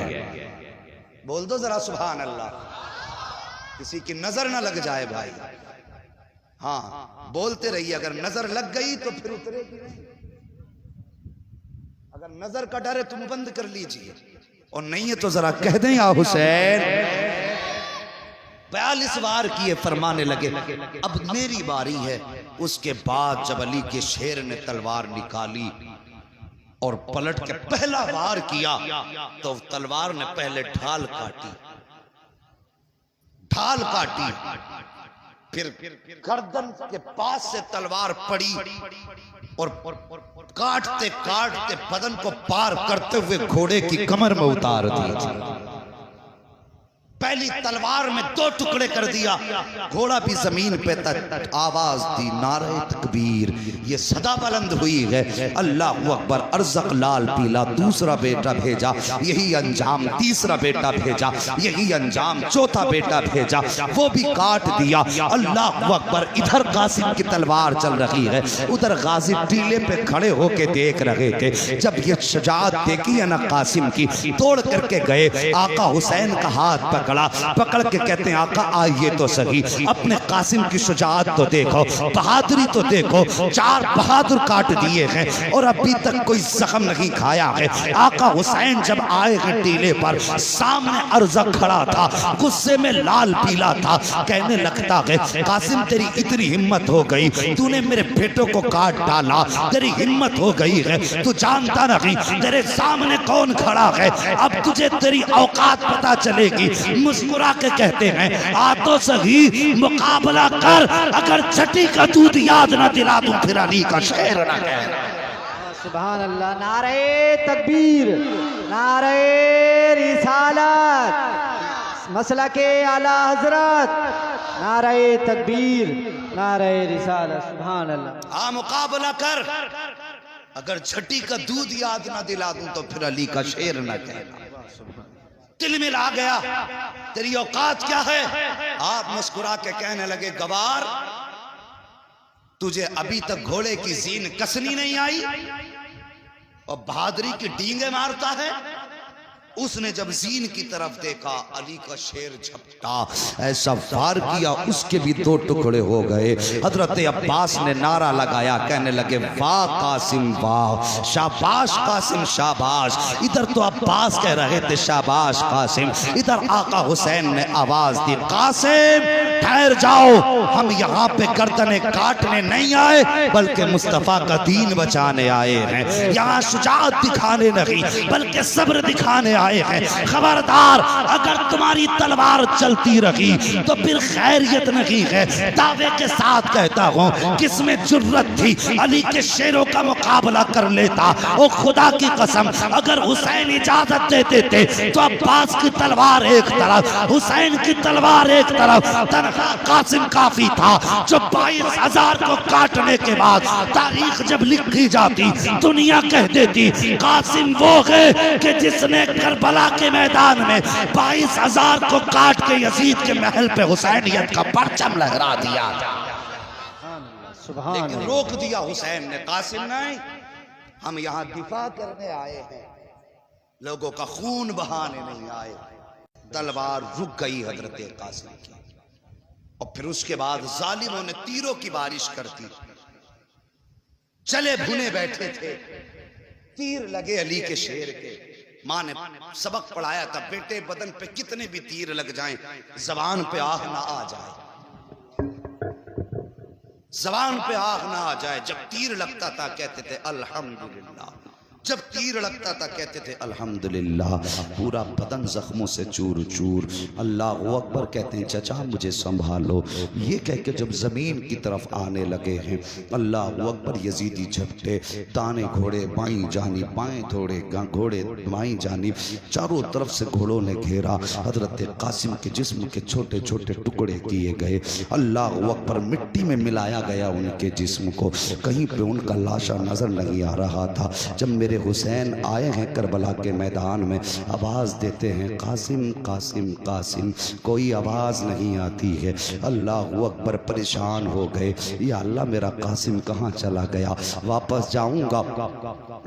بول دو ذرا سبحان اللہ. کسی کی نظر نہ لگ جائے بھائی. ہاں بولتے رہیے، اگر نظر لگ گئی تو پھر اترے گی. اگر نظر کا ڈر ہے تم بند کر لیجئے، اور نہیں ہے تو ذرا کہہ دیں یا حسین. 42 وار کیے. فرمانے لگے اب میری باری ہے. اس کے بعد جب علی کے شیر نے تلوار نکالی اور پلٹ کے پہلا وار کیا تو تلوار نے پہلے ڈھال کاٹی، پھر گردن کے پاس سے تلوار پڑی اور کاٹتے کاٹتے بدن کو پار کرتے ہوئے گھوڑے کی کمر میں اتار دی. پہلی تلوار میں 2 ٹکڑے کر دیا. گھوڑا بھی زمین پہ آواز دی نعرہ تکبیر. یہ صدا بلند ہوئی ہے اللہ اکبر. ارزق لال پیلا دوسرا بیٹا بھیجا، یہی انجام. تیسرا بیٹا بھیجا، یہی انجام. چوتھا بیٹا بھیجا، وہ بھی کاٹ دیا. اللہ اکبر. ادھر قاسم کی تلوار چل رہی ہے، ادھر غازی ٹیلے پہ کھڑے ہو کے دیکھ رہے تھے. جب یہ شجاعت دیکھی ہے نا قاسم کی، توڑ کر کے گئے. آقا حسین کا ہاتھ پکڑ کے کہتے ہیں آقا آئیے تو صحیح، اپنے قاسم کی شجاعت تو دیکھو، بہادری تو دیکھو. 4 بہادر کاٹ دیے ہیں اور ابھی تک کوئی زخم نہیں کھایا ہے. آقا حسین جب آئے ہیں ٹیلے پر، سامنے ارزق کھڑا تھا، غصے میں لال پیلا تھا. کہنے لگتا ہے قاسم تیری اتنی ہمت ہو گئی، تو نے میرے بیٹوں کو کاٹ ڈالا، تیری ہمت ہو گئی ہے. تو جانتا نہیں تیرے سامنے کون کھڑا ہے. اب تجھے تیری اوقات پتا چلے گی. مسکرا کے کہتے ہیں آ تو سہی مقابلہ کر، اگر چھٹی کا دودھ یاد نہ دلا دوں پھر علی کا شعر نہ کہہ۔ سبحان اللہ، نعرہ تکبیر، نعرہ رسالت، مسلک اعلی حضرت، نعرہ تکبیر، نعرہ رسالت، سبحان اللہ۔ آ مقابلہ کر، اگر چھٹی کا دودھ یاد نہ دلا دوں تو پھر علی کا شعر نہ کہنا۔ دل میں لا گیا تیری اوقات کیا ہے؟ آپ مسکرا کے کہنے لگے گوار تجھے ابھی تک گھوڑے کی زین کسنی نہیں آئی اور بہادری کی ڈینگیں مارتا ہے؟ اس نے جب زین کی طرف دیکھا علی کا شیر جھپٹا، ایسا وار کیا اس کے بھی دو ٹکڑے ہو گئے۔ حضرت عباس نے نعرہ لگایا، کہنے لگے واہ قاسم واہ، شاباش قاسم شاباش۔ ادھر تو عباس کہہ رہے تھے شاباش قاسم، ادھر آقا حسین نے آواز دی قاسم ٹھہر جاؤ، ہم یہاں پہ گردنیں کاٹنے نہیں آئے بلکہ مصطفیٰ کا دین بچانے آئے ہیں، یہاں شجاعت دکھانے نہیں بلکہ صبر دکھانے آئے ہیں۔ خبردار اگر تمہاری تلوار چلتی رہی تو پھر خیریت نہیں ہے۔ دعوے کے ساتھ کہتا ہوں کس میں جرت تھی علی کے شیروں کا مقابلہ کر لیتا۔ او خدا کی قسم اگر حسین اجازت دیتے تھے تو عباس کی تلوار ایک طرف، حسین کی تلوار ایک طرف، تنہا قاسم کافی تھا جو 22,000 کو کاٹنے کے بعد تاریخ جب لکھی جاتی دنیا کہہ دیتی قاسم وہ ہے کہ جس نے کربلا کے میدان میں 22,000 کو کاٹ کے یزید کے محل پہ حسینیت کا پرچم لہرا دیا، لیکن روک دیا حسین نے۔ قاسم نہیں، ہم یہاں دفاع کرنے آئے ہیں، لوگوں کا خون بہانے نہیں آئے۔ تلوار رک گئی حضرت قاسم کی، اور پھر اس کے بعد ظالموں نے تیروں کی بارش کر دی۔ چلے بھنے بیٹھے تھے، تیر لگے علی کے شیر کے۔ ماں نے سبق پڑھایا تھا بیٹے بدن پہ کتنے بھی تیر لگ جائیں زبان پہ آہ نہ آ جائے، زبان پہ آہ نہ آ جائے۔ جب تیر لگتا تھا کہتے تھے الحمدللہ، جب تیر لگتا تھا کہتے تھے الحمدللہ، پورا بدن زخموں سے چور چور۔ اللہ اکبر کہتے ہیں چچا مجھے سنبھالو، یہ کہہ کے جب زمین کی طرف آنے لگے ہیں اللہ اکبر یزیدی جھپٹے، دانے گھوڑے بائیں جانب، بائیں گھوڑے بائیں جانب، چاروں طرف سے گھوڑوں نے گھیرا۔ حضرت قاسم کے جسم کے چھوٹے چھوٹے ٹکڑے کیے گئے، اللہ اکبر مٹی میں ملایا گیا ان کے جسم کو، کہیں پہ ان کا لاشا نظر نہیں آ رہا تھا۔ جب میرے حسین آئے ہیں کربلا کے میدان میں، آواز دیتے ہیں قاسم قاسم قاسم، کوئی آواز نہیں آتی ہے۔ اللہ اکبر پریشان ہو گئے، یا اللہ میرا قاسم کہاں چلا گیا؟ واپس جاؤں گا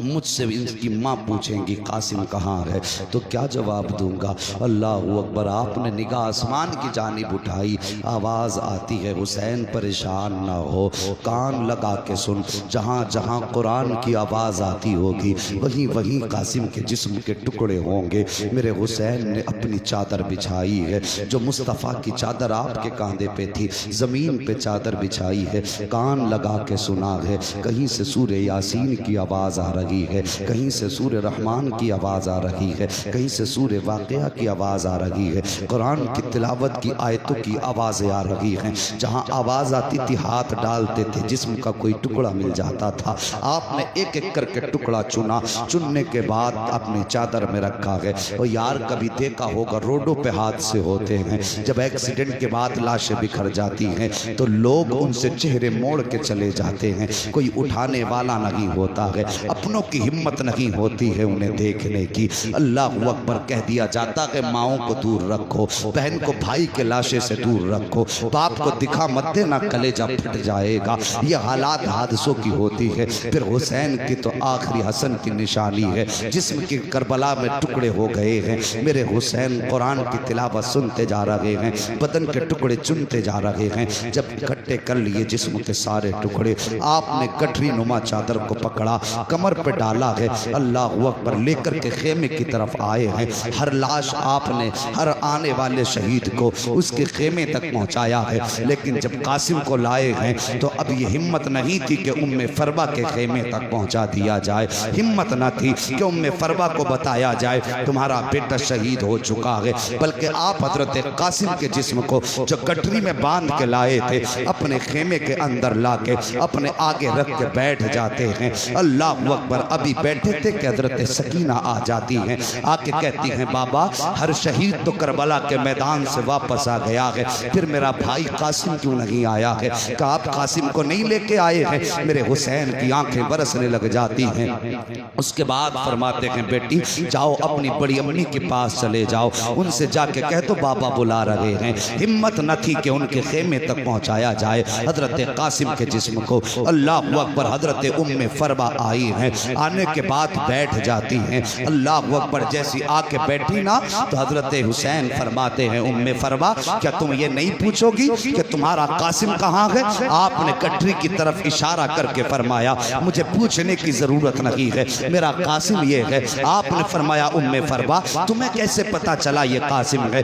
مجھ سے ان کی ماں پوچھیں گی قاسم کہاں ہے تو کیا جواب دوں گا؟ اللہ اکبر، آپ نے نگاہ آسمان کی جانب اٹھائی، آواز آتی ہے حسین پریشان نہ ہو، کان لگا کے سن، جہاں جہاں قرآن کی آواز آتی ہوگی وہیں وہیں قاسم کے جسم کے ٹکڑے ہوں گے۔ میرے حسین نے اپنی چادر بچھائی ہے، جو مصطفیٰ کی چادر آپ کے کاندھے پہ تھی، زمین پہ چادر بچھائی ہے، کان لگا کے سنا ہے۔ کہیں سے سورہ یاسین کی آواز آ رہی ہے، کہیں سے سورہ رحمان کی آواز آ رہی ہے، کہیں سے سورہ واقعہ کی آواز آ رہی ہے، قرآن کی تلاوت کی آیتوں کی آوازیں آ رہی ہیں۔ جہاں آواز آتی تھی ہاتھ ڈالتے تھے، جسم کا کوئی ٹکڑا مل جاتا تھا۔ آپ نے ایک ایک کر کے ٹکڑا چنا، چننے کے بعد اپنی چادر میں رکھا ہے۔ اور یار کبھی دیکھا ہوگا روڈوں پہ حادثے ہوتے ہیں، جب ایکسیڈنٹ کے بعد لاشیں بکھر جاتی ہیں تو لوگ ان سے چہرے موڑ کے چلے جاتے ہیں، کوئی اٹھانے والا نہیں ہوتا ہے، اپنوں کی ہمت نہیں ہوتی ہے انہیں دیکھنے کی۔ اللہ اکبر کہہ دیا جاتا ہے ماؤں کو دور رکھو، بہن کو بھائی کے لاشے سے دور رکھو، باپ کو دکھا مت دینا کلیجہ پھٹ جائے گا۔ یہ حالات حادثوں کی ہوتی ہے۔ پھر حسین کی تو آخری حسن کی نشانی ہے، جسم کی کربلا میں ٹکڑے ہو گئے ہیں۔ میرے حسین قرآن کی تلاوت سنتے جا رہے ہیں، بدن کے ٹکڑے چنتے جا رہے ہیں۔ جب اکٹھے کر لیے جسم کے سارے ٹکڑے، آپ نے گٹھری نما چادر کو پکڑا، کمر پہ ڈالا ہے، اللہ اکبر لے کر کے خیمے کی طرف آئے ہیں۔ ہر لاش آپ نے ہر آنے والے شہید کو اس کے خیمے تک پہنچایا ہے، لیکن جب قاسم کو لائے ہیں تو اب یہ ہمت نہیں تھی کہ ام فربا کے خیمے تک پہنچا دیا جائے۔ ہمت نہ تھی کہ فروا کو بتایا جائے تمہارا بیٹا شہید ہو چکا ہے، بلکہ آپ حضرت قاسم کے جسم کو جو گٹری میں باندھ کے لائے تھے اپنے خیمے کے اندر لا کے اپنے آگے رکھ کے بیٹھ جاتے ہیں۔ اللہ اکبر، ابھی بیٹھے تھے کہ حضرت سکینہ آ جاتی ہیں، آ کے کہتی ہیں بابا ہر شہید تو کربلا کے میدان سے واپس آ گیا ہے، پھر میرا بھائی قاسم کیوں نہیں آیا ہے؟ کہ آپ قاسم کو نہیں لے کے آئے ہیں؟ میرے حسین کی آنکھیں برسنے لگ جاتی ہیں۔ اس کے بعد فرماتے ہیں بیٹی جاؤ اپنی بڑی امی کے پاس چلے جاؤ، ان سے جا کے کہہ دو بابا بلا رہے ہیں۔ ہمت نہ تھی کہ ان کے خیمے تک پہنچایا جائے حضرت قاسم کے جسم کو۔ اللہ اکبر، حضرت فروا آئی ہیں، آنے کے بعد بیٹھ جاتی ہیں۔ اللہ اکبر، جیسی آ کے بیٹھی نا تو حضرت حسین فرماتے ہیں فروا کیا تم یہ نہیں پوچھو گی کہ تمہارا قاسم کہاں ہے؟ آپ نے گٹری کی طرف اشارہ کر کے فرمایا مجھے پوچھنے کی ضرورت نہیں ہے، میرا قاسم یہ ہے۔ آپ نے فرمایا فروا تمہیں کیسے پتا چلا یہ قاسم ہے؟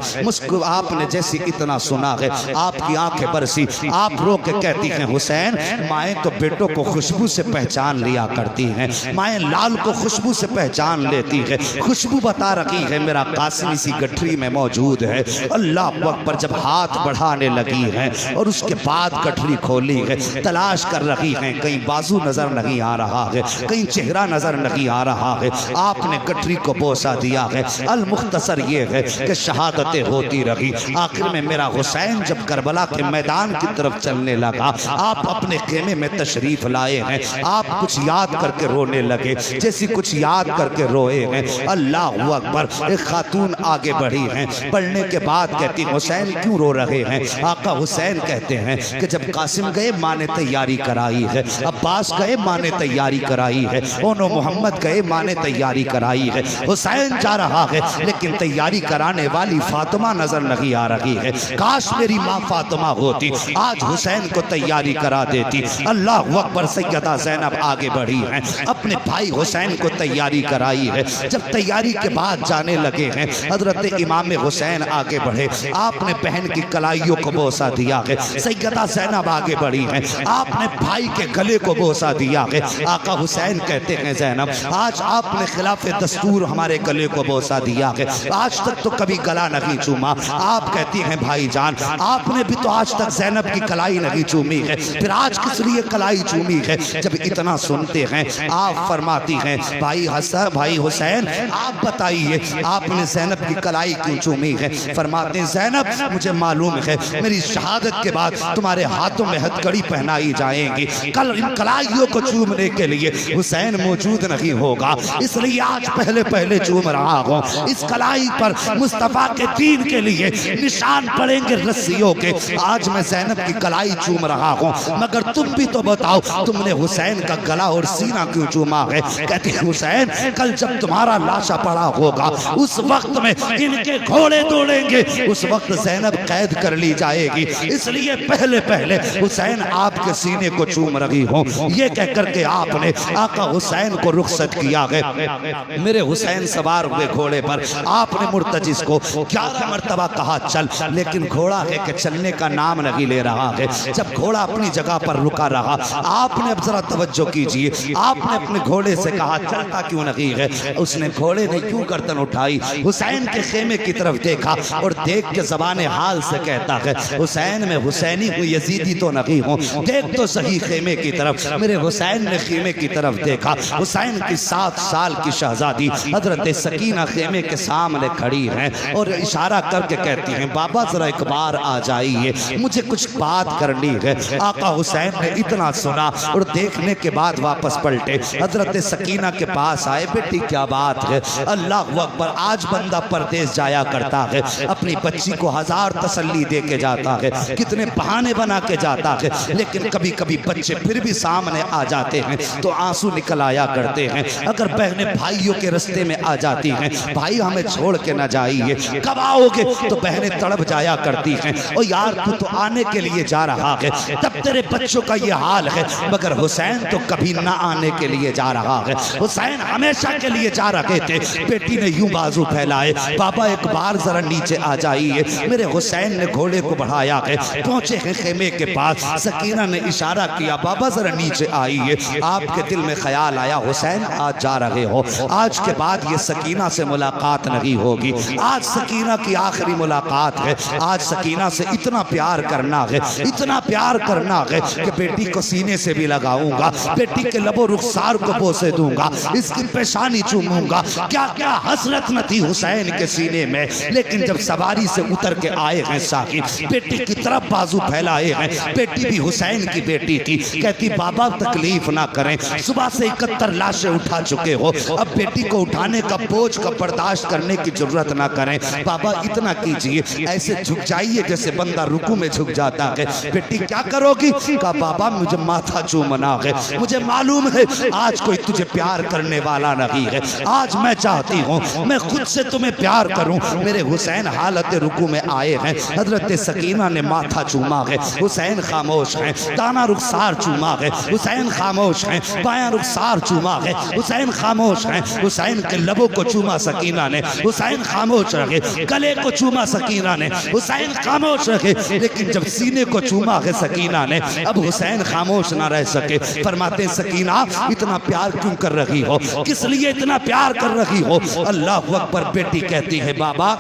آپ نے جیسی اتنا سنا ہے آپ کی آنکھیں برسی، آپ رو کے کہتی ہیں حسین مائیں تو بیٹوں کو خوشبو سے پہچان لیا کرتی ہیں، مائیں لال کو خوشبو سے پہچان لیتی ہے، خوشبو بتا رہی ہے میرا قاسم اسی گٹری میں موجود ہے۔ اللہ اکبر، جب ہاتھ بڑھانے لگی ہیں اور اس کے بعد گٹری کھولی ہے، تلاش کر رہی ہیں، کہیں بازو نظر نہیں آ رہا ہے، کہیں چہرہ نظر نہیں آ رہا ہے۔ آپ نے گٹری کو بوسہ دیا ہے۔ المختصر یہ ہے کہ شہادتیں ہوتی رہی، آخر میں میرا حسین جب کربلا کے میدان کی طرف چلنے لگا آپ اپنے خیمے میں تشریف لائے ہیں، آپ کچھ یاد کر کے رونے لگے، جیسی کچھ یاد کر کے روئے ہیں۔ اللہ اکبر، ایک خاتون آگے بڑھی ہیں، پڑھنے کے بعد کہتی حسین کیوں رو رہے ہیں؟ آقا حسین کہتے ہیں کہ جب قاسم گئے ماں نے تیاری کرائی ہے، عباس گئے ماں نے تیاری کرائی ہے، اونو محمد گئے ماں نے تیاری کرائی ہے، حسین جا رہا ہے لیکن تیاری کرانے والی فاطمہ نظر نہیں آ رہی ہے۔ کاش میری ماں فاطمہ ہوتی، آج حسین کو تیاری کرا دیتی۔ اللہ اکبر، سیدہ زینب آگے بڑھی ہیں، اپنے بھائی حسین کو تیاری کرائی ہے۔ جب تیاری کے بعد جانے لگے ہیں حضرت امام حسین آگے بڑھے، آپ نے بہن کی کلائیوں کو بوسہ دیا ہے۔ سیدہ زینب آگے بڑھی ہیں، آپ نے بھائی کے گلے کو بوسہ دیا ہے۔ آقا حسین کہتے ہیں زینب آج آپ نے خلاف دستور ہمارے گلے کو بوسہ دیا ہے، آج تک تو کبھی گلا نہیں چوما۔ آپ کہتی ہیں بھائی جان آپ نے بھی تو آج تک زینب کی کلائی نہیں چومی ہے، پھر آج کس لیے کلائی چومی ہے؟ جب اتنا سنتے ہیں آپ فرماتی ہیں بھائی حسین آپ بتائیے آپ نے زینب کی کلائی کیوں چومی ہے؟ فرماتے ہیں زینب مجھے معلوم ہے میری شہادت کے بعد تمہارے ہاتھوں میں ہتھکڑی پہنائی جائیں گی، کل ان کلائیوں کو چومنے کے لیے حسین موجود نہیں ہوگا، اس لیے آج پہلے چوم رہا ہوں۔ اس کلائی پر مصطفیٰ کے دین کے لیے نشان پڑیں گے رسیوں کے، آج میں زینب کی کلائی چوم رہا ہوں، مگر تم بھی تو بتاؤ تم نے حسین کا گلا اور سینہ کیوں چوما ہے؟ کہتے ہیں حسین کل جب تمہارا لاشا پڑا ہوگا اس وقت میں ان کے گھوڑے دوڑیں گے، اس وقت زینب قید کر لی جائے گی، اس لیے پہلے حسین آپ کے سینے کو چوم رہی ہوں۔ یہ کہہ کر کے آپ نے آقا حسین کو رخصت کیا ہے۔ میرے حسین سوار ہوئے گھوڑے پر، آپ نے مرتجز کو 11 مرتبہ کہا چل، لیکن گھوڑا ہے کہ چلنے کا نام نہیں لے رہا ہے۔ جب گھوڑا اپنی جگہ پر رکا رہا آپ نے اب ذرا توجہ کیجئے، آپ نے اپنے گھوڑے سے کہا چلتا کیوں نہیں ہے؟ اس نے گھوڑے نے کیوں گردن اٹھائی، حسین کے خیمے کی طرف دیکھا اور دیکھ کے زبان حال سے کہتا ہے حسین میں حسینی ہوں یزیدی تو نہیں ہوں، دیکھ تو صحیح خیمے کی طرف۔ میرے حسین نے خیمے کی طرف دیکھا، حسین کی 7 سال کی شہزادی حضرت سکینہ خیمے کے سامنے کھڑی ہیں اور اشارہ کر کے کہتی ہیں بابا ذرا ایک بار آ جائیے، مجھے کچھ بات کرنی ہے۔ آقا حسین نے اتنا سنا اور دیکھنے کے بعد واپس پلٹے، حضرت سکینہ کے پاس آئے، بیٹی کیا بات ہے؟ اللہ اکبر، آج بندہ پردیس جایا کرتا ہے، اپنی بچی کو 1000 تسلی دے کے جاتا ہے، کتنے بہانے بنا کے جاتا ہے، لیکن کبھی کبھی بچے پھر بھی سامنے آ جاتے ہیں تو آنسو نکل آیا کرتے ہیں۔ اگر بہنیں بھائیوں کے رستے میں آ جاتی ہیں بھائی ہمیں چھوڑ کے نہ جائیے، کب آؤ گے؟ تو بہنیں تڑپ جایا کرتی ہیں، او یار تو آنے کے لیے جا رہا ہے، تب تیرے بچوں کا یہ حال ہے، مگر حسین تو کبھی نہ آنے کے لیے جا رہا ہے، حسین ہمیشہ کے لیے جا رہے تھے۔ بیٹی نے یوں بازو پھیلائے، بابا ایک بار ذرا نیچے آ جائیے۔ میرے حسین نے گھوڑے کو بڑھایا ہے، پہنچے ہیں خیمے کے پاس، سکینہ نے اشارہ کیا بابا ذرا نیچے آئیے۔ آپ کے دل میں خیال آیا حسین آج جا رہے ہو، آج کے بعد یہ سکینہ سے ملاقات نہیں ہوگی، آج سکینہ کی آخری ملاقات ہے، آج سکینہ سے اتنا پیار کرنا ہے، اتنا پیار کرنا ہے کہ بیٹی کو سینے سے بھی لگاؤں گا، بیٹی کے لب و رخسار کو بوسے دوں گا، اس کی پیشانی چوموں گا۔ کیا کیا حسرت نہ تھی حسین کے سینے میں، لیکن جب سواری سے اتر کے آئے ہیں ساقب، بیٹی کی طرف بازو پھیلائے ہیں، بیٹی بھی حسین کی بیٹی تھی، کہتی بابا تکلیف نہ کریں، صبح سے 71 لاشیں اٹھا چکے ہو، اب بیٹی کو اٹھانے کا بوجھ کا برداشت کرنے کی ضرورت نہ کریں، بابا اتنا کیجئے، ایسے جھک جائیے جیسے بندہ رکوع میں جھک جاتا ہے۔ بیٹی کیا کرو گی؟ کہا بابا مجھے ماتھا چومنا ہے، مجھے معلوم ہے آج کوئی تجھے پیار کرنے والا نہیں ہے، آج میں چاہتی ہوں میں خود سے تمہیں پیار کروں۔ میرے حسین حالت رکوع میں آئے ہیں، حضرت سکینہ نے ماتھا چوما ہے، حسین خاموش ہیں، دانا رخسار چوما ہے، حسین خاموش ہیں، بایاں رخسار چوما ہے، حسین خاموش ہیں، حسین کے لبوں کو چوما سکینہ نے، حسین خاموش رہے، گلے کو چوما سکینہ نے، حسین خاموش رہے، لیکن جب سینے کو چوما ہے سکینہ نے، اب حسین خاموش نہ رہ سکے۔ فرماتے ہیں سکینہ اتنا پیار کیوں کر رہی ہو، کس لیے اتنا پیار کر رہی ہو؟ اللہ اکبر۔ بیٹی کہتی ہے بابا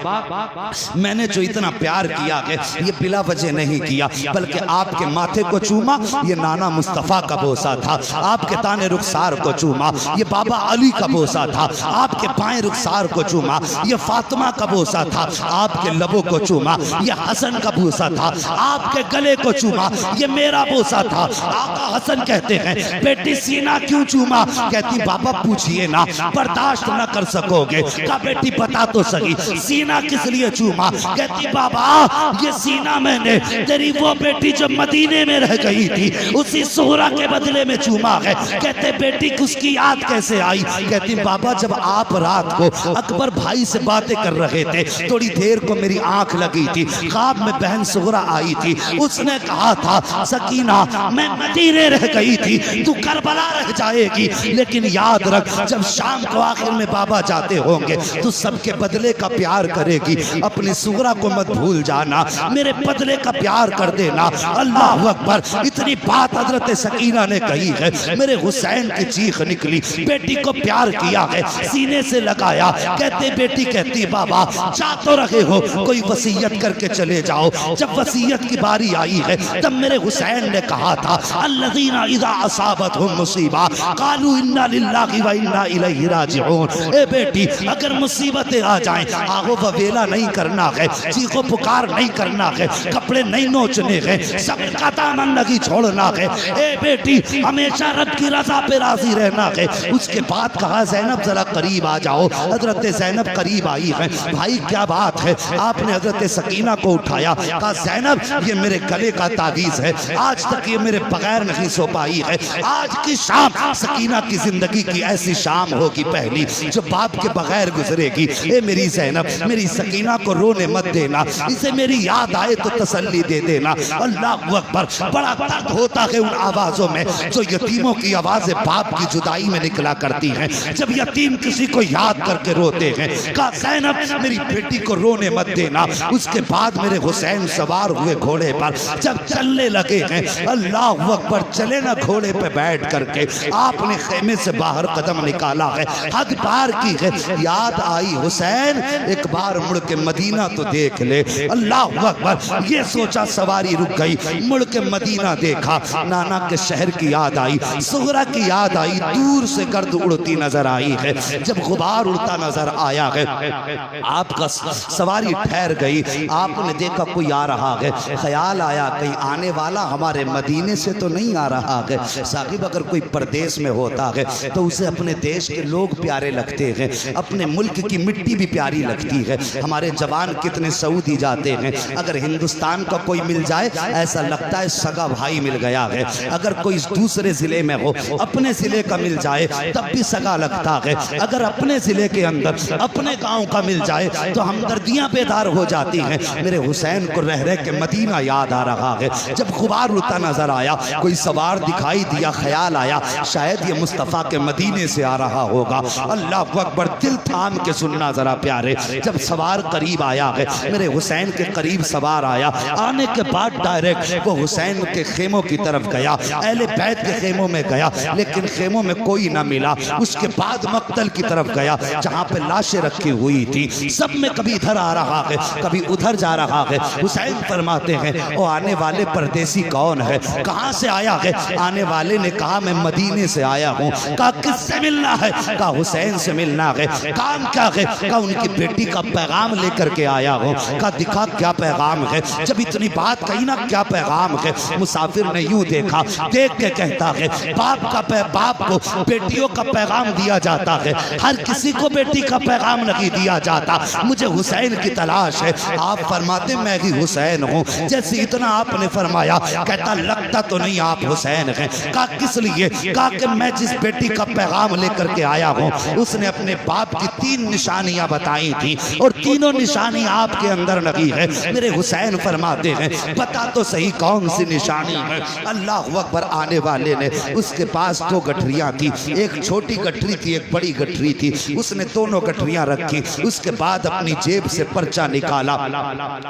میں نے جو اتنا پیار کیا ہے یہ بلا وجہ نہیں کیا، بلکہ آپ کے ماتھے کو چوما یہ نانا مصطفیٰ کا بوسہ تھا، آپ کے تانے رخسار کو چوما یہ بابا علی کا بوسہ تھا، آپ کے بائیں رخسار کو چوما یہ فاطمہ کا بوسہ تھا، آپ کے لبوں کو چوما یہ حسن کا بوسہ تھا، آپ کے گلے کو چوما یہ میرا بوسہ تھا۔ آقا حسن کہتے ہیں بیٹی سینہ کیوں چوما؟ کہتی بابا پوچھئے نا، برداشت نہ کر سکو گے۔ کہا بیٹی بتا تو سہی سینہ کس لیے چوما؟ کہتی بابا یہ سینہ میں نے تیری وہ بیٹی جو مدینے میں رہ گئی تھی اسی سہرہ کے بدلے میں چوما ہے۔ کہتے بیٹی اس کی یاد کیسے آئی؟ کہتی بابا جب آپ رات کو اکبر بھائی سے باتیں کر رہے تھے تھوڑی دیر کو میری آنکھ لگی تھی، خواب میں بہن سغرا آئی تھی، اس نے کہا تھا سکینہ میں مدینے رہ گئی تھی تو کربلا رہ جائے گی، لیکن یاد رکھ جب شام کو آخر میں بابا جاتے ہوں گے تو سب کے بدلے کا پیار کرے گی، اپنی سغرا کو مت بھول جانا، میرے بدلے کا پیار کر دینا۔ اللہ اکبر۔ اتنی بات حضرت سکینہ نے کہی ہے، میرے حسین کی چیخ نکلی، بیٹی کو پیار کیا ہے، سینے سے لگایا۔ کہتے بیٹی کہتی بابا جا تو رہے ہو کوئی وصیت کر کے چلے جاؤ۔ جب وصیت کی باری آئی ہے تب میرے حسین نے کہا تھا الذین اذا اصابتهم مصیبہ قالوا انا للہ و انا الیہ راجعون۔ اے بیٹی اگر مصیبتیں آ جائیں آہو وویلا نہیں کرنا ہے، چیخ و پکار نہیں کرنا ہے، کپڑے نہیں نوچنے ہیں، صبر کا دامن نہیں چھوڑنا ہے۔ اے بیٹی ہمیشہ رب کی رضا پہ راضی رہنا ہے۔ اس کے بعد کہا زینب ذرا قریب آ جاؤ۔ حضرت زینب قریب آئی ہے۔ بھائی کیا بات ہے؟ آپ نے حضرت سکینہ کو اٹھایا، کہا زینب یہ میرے گلے کا تعویذ ہے، آج تک یہ میرے بغیر نہیں سو پائی ہے، آج کی شام سکینہ کی زندگی کی ایسی شام ہوگی پہلی جو باپ کے بغیر گزرے گی۔ اے میری زینب میری سکینہ کو رونے مت دینا، اسے میری یاد آئے تو تسلی دے دینا۔ اللہ اکبر۔ بڑا درد ہوتا ہے ان آوازوں میں جو یتیموں کی آوازیں باپ کی جدائی میں نکلا کرتی ہیں، جب یتیم کسی کو یاد کر کے روتے ہیں۔ کہا زینب میری بیٹی کو رونے مت دینا۔ اس کے بعد میرے حسین سوار ہوئے گھوڑے پر، جب چلنے لگے ہیں اللہ اکبر، چلے نہ گھوڑے پہ بیٹھ کر کے آپ نے خیمے سے باہر قدم نکالا ہے، حد پار کی ہے، یاد آئی حسین ایک بار مڑ کے مدینہ تو دیکھ لے۔ اللہ اکبر۔ یہ سوچا سواری رک گئی، مڑ کے مدینہ دیکھا، نانا کے شہر کی یاد آئی، سغرا کی یاد آئی، دور سے گرد اڑتی نظر آئی ہے۔ جب غبار اڑتا نظر آیا ہے آپ کا سواری ٹھہر گئی، آپ نے دیکھا کوئی آ رہا ہے، خیال آیا کہیں آنے والا ہمارے مدینے سے تو نہیں آ رہا ہے۔ صاحب اگر کوئی پردیس میں ہوتا ہے تو اسے اپنے دیش کے لوگ پیارے لگتے ہیں، اپنے ملک کی مٹی بھی پیاری لگتی ہے۔ ہمارے جوان کتنے سعودی جاتے ہیں، اگر ہندوستان کا کوئی مل جائے ایسا لگتا ہے سگا بھائی مل گیا ہے، اگر کوئی دوسرے ضلع میں ہو اپنے ضلع کا مل جائے تب بھی سگا لگتا ہے، اگر اپنے ضلع کے اندر اپنے گاؤں کا مل جائے تو ہمدردیاں بیدار ہو جاتی ہیں۔ میرے حسین کو رہ رہ کے مدینہ یاد آ رہا ہے۔ جب غبار اڑتا نظر آیا کوئی سوار دکھائی دیا، خیال آیا شاید یہ مصطفیٰ کے مدینے سے آ رہا ہوگا۔ اللہ اکبر۔ دل تھام کے سننا ذرا پیارے، جب سوار قریب آیا ہے میرے حسین کے قریب سوار آیا، آنے کے بعد ڈائریکٹ وہ حسین کے خیموں کی طرف گیا، اہل بیت کے خیموں میں گیا، لیکن خیموں میں میں کوئی نہ ملا. اس کے بعد مقتل کی طرف گیا جہاں پہ لاشیں رکھی ہوئی تھی. سب میں کبھی ادھر آ رہا ہے کبھی ادھر جا رہا ہے. حسین فرماتے ہیں وہ آنے والے پردیسی کون ہے, کہاں سے آیا ہے؟ آنے والے نے کہا میں مدینے سے آیا ہوں. کہا کس سے ملنا ہے؟ کہا حسین سے ملنا ہے. کام کیا ہے؟ کہا ان کی بیٹی کا پیغام لے کر کے آیا ہوں. کہا دکھا کیا پیغام ہے. جب اتنی بات کہی نا کیا پیغام ہے, مسافر نے یوں دیکھا, دیکھ کے کہتا ہے باپ کو بیٹیوں کا پیغام دیا جاتا ہے, ہر کسی کو بیٹی کا پیغام نہیں دیا جاتا. مجھے حسین کی تلاش ہے. آپ فرماتے میں ہی حسین ہوں. جیسے اتنا آپ نے فرمایا کہتا لگتا تو نہیں آپ حسین ہیں. کہا کس لیے؟ کہا کہ میں جس بیٹی کا پیغام لے کر کے آیا ہوں اس نے اپنے باپ کی 3 نشانیاں بتائی تھی اور تینوں نشانی آپ کے اندر نہیں ہے. میرے حسین فرماتے ہیں بتا تو صحیح کون سی نشانی ہے. اللہ اکبر. آنے والے نے اس کے پاس 2 گٹھریاں تھی, ایک چھوٹی گٹھری تھی ایک بڑی گٹھری تھی. اس نے دونوں گٹھریاں رکھی. اس کے بعد اپنی جیب سے پرچہ نکالا.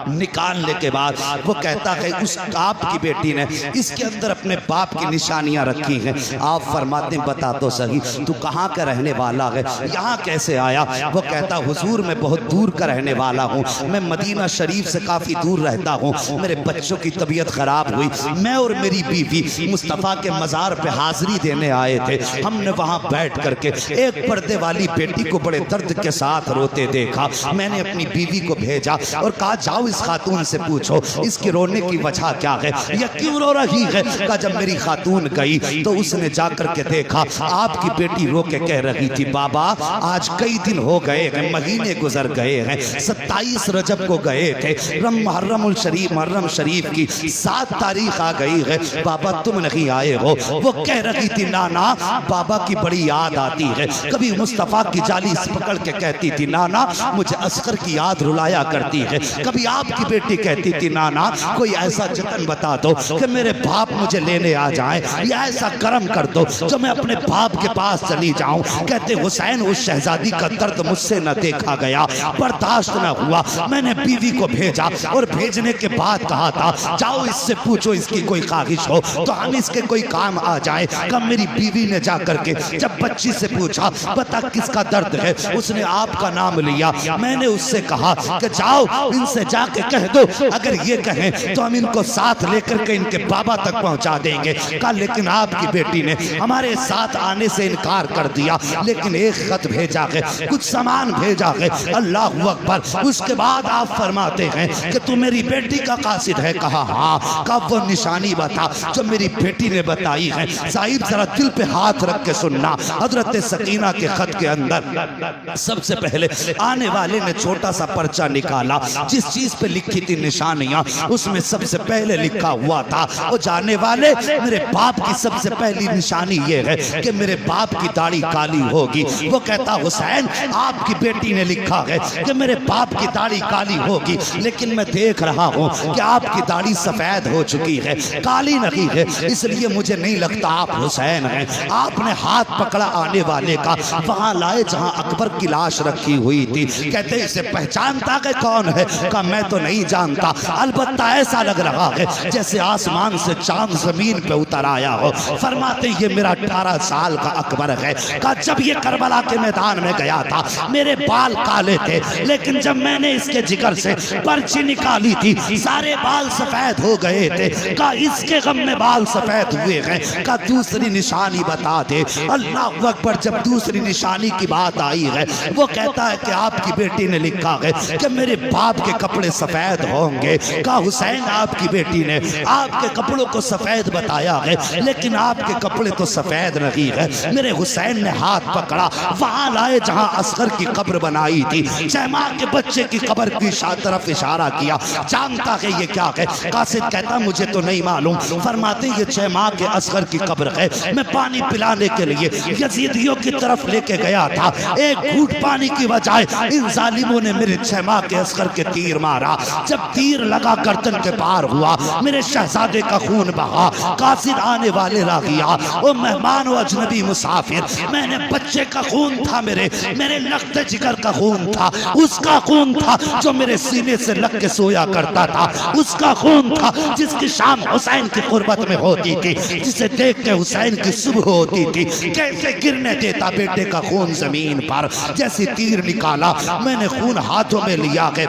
نکالنے کے بعد وہ کہتا ہے اس آپ کی بیٹی نے اس کے اندر اپنے باپ کی نشانیاں رکھی ہیں. آپ فرماتے ہیں بتا تو صحیح تو کہاں کا رہنے والا ہے, یہاں کیسے آیا؟ وہ کہتا حضور میں بہت دور کا رہنے والا ہوں, میں مدینہ شریف سے کافی دور رہتا ہوں. میرے بچوں کی طبیعت خراب ہوئی, میں اور میری بیوی مصطفیٰ کے مزار پہ حاضری دینے آئے تھے. ہم نے وہاں بیٹھ کر کے ایک پردے والی بیٹی کو بڑے درد کے ساتھ روتے دیکھا. میں نے اپنی بیوی کو بھیجا اور کہا جاؤ اس خاتون سے پوچھو اس کی رونے کی وجہ کیا ہے, یا کیوں رو رہی ہے. کہا جب میری خاتون گئی تو اس نے جا کر کے دیکھا آپ کی بیٹی رو کے کہہ رہی تھی بابا آج کئی دن ہو گئے ہیں, مہینے گزر گئے ہیں, 27 رجب کو گئے تھے, محرم شریف کی 7 تاریخ آ گئی ہے, بابا تم نہیں آئے ہو. وہ کہہ رہی تھی نانا بابا کی بڑی یاد آتی ہے. کبھی مصطفیٰ کی جالی پکڑ کے کہتی تھی نانا مجھے اصغر کی یاد رلایا کرتی ہے. کبھی آپ کی بیٹی کہتی تھی نانا کوئی ایسا جتن بتا دو کہ میرے باپ مجھے لینے آ جائیں, یا ایسا کرم کر دو جو میں اپنے باپ کے پاس چلی جاؤں. کہتے حسین اس شہزادی کا درد مجھ سے نہ دیکھا گیا, برداشت نہ ہوا. میں نے بیوی کو بھیجا اور بھیجنے کے بعد کہا تھا جاؤ اس سے پوچھو اس کی کوئی خواہش ہو تو ہم اس کے کوئی کام آ جائے. کب میری بیوی نے جا کر کے جب بچی سے پوچھا بتا کس کا درد ہے, اس نے آپ کا نام لیا. میں نے اس سے کہا کہ جاؤ ان سے جا کے کہہ دو اگر یہ کہیں تو ہم ان کو ساتھ لے کر کے ان کے بابا تک پہنچا دیں گے. کہا لیکن آپ کی بیٹی نے ہمارے ساتھ آنے سے انکار کر دیا, لیکن ایک خط بھیجا ہے, کچھ سامان بھیجا ہے. اللہ اکبر. اس کے بعد آپ فرماتے ہیں کہ تو میری بیٹی کا قاصد ہے. کہا ہاں. کہا وہ نشانی بتا جو میری بیٹی نے بتائی ہے. صاحب ذرا دل پہ ہاتھ رکھ کے سننا. حضرت سکینہ کے خط کے اندر سب سے پہلے آنے والے نے چھوٹا سا پرچہ نکالا, جس چیز پہ لکھی تھی نشانیاں اس میں سب سے پہلے لکھا ہوا تھا وہ جانے والے میرے باپ کی سب سے پہلی نشانی یہ ہے کہ میرے باپ کی داڑھی کالی ہوگی. وہ کہتا حسین آپ کی بیٹی نے لکھا ہے کہ میرے باپ کی داڑھی کالی ہوگی, لیکن میں دیکھ رہا ہوں کہ آپ کی داڑھی سفید ہو چکی ہے, کالی نہیں ہے, اس لیے مجھے نہیں لگتا آپ حسین ہیں. آپ نے ہاتھ پکڑا آنے والے کا, وہاں لائے جہاں اکبر کی لاش رکھی ہوئی تھی. کہتے اسے پہچانتا کہ کون ہے؟ کہا میں تو نہیں جانتا, البتہ ایسا لگ رہا ہے جیسے آسمان سے چاند زمین پہ اتر آیا ہو. فرماتے یہ میرا 18 سال کا اکبر ہے. کہا جب یہ کربلا کے میدان میں گیا تھا میرے بال کالے تھے, لیکن جب میں نے اس کے جگر سے پرچی نکالی تھی سارے بال سفید ہو گئے تھے. کہا اس کے غم میں بال سفید ہوئے ہیں. کہا دوسری نشانی بتا دے. اللہ اکبر. جب دوسری نشانی کی بات آئی ہے وہ کہتا ہے کہ آپ کی بیٹی نے لکھا ہے کہ میرے باپ کے کپڑے سفید ہوں گے. کہا حسین آپ کی بیٹی نے آپ کے کپڑوں کو سفید بتایا ہے, لیکن آپ کے کپڑے تو سفید نہیں ہے. میرے حسین نے ہاتھ پکڑا, وہاں لائے جہاں اصغر کی قبر بنائی تھی, چیما کے بچے کی قبر کی طرف اشارہ کیا. جانتا ہے یہ کیا ہے؟ قاصد کہتا مجھے تو نہیں معلوم. فرماتے یہ چیما کے اصغر کی قبر ہے. میں پانی پلانے کے لیے یزیدیوں کی طرف لے کے گیا تھا, ایک گھوٹ پانی کی بجائے ان ظالموں نے میرے چیما کے اصغر کے تیر مارا. جب تیر لگا گردن کے پار ہوا میرے شہزادے کا خون بہا. قاصد آنے والے راغیا او مہمان و اجنبی مسافر, میں نے بچے کا خون تھا, میرے لخت جگر کا خون تھا, اس کا خون تھا جو میرے سینے سے لگ کے سویا کرتا تھا, اس کا خون تھا جس کی شام حسین کی قربت میں ہوتی تھی, جسے دیکھ کے حسین کی صبح ہوتی ہوتی تھی، کیسے گرنے دیتا بیٹے کا خون زمین پر، جیسے تیر نکالا میں نے خون ہاتھوں میں لیا ہے۔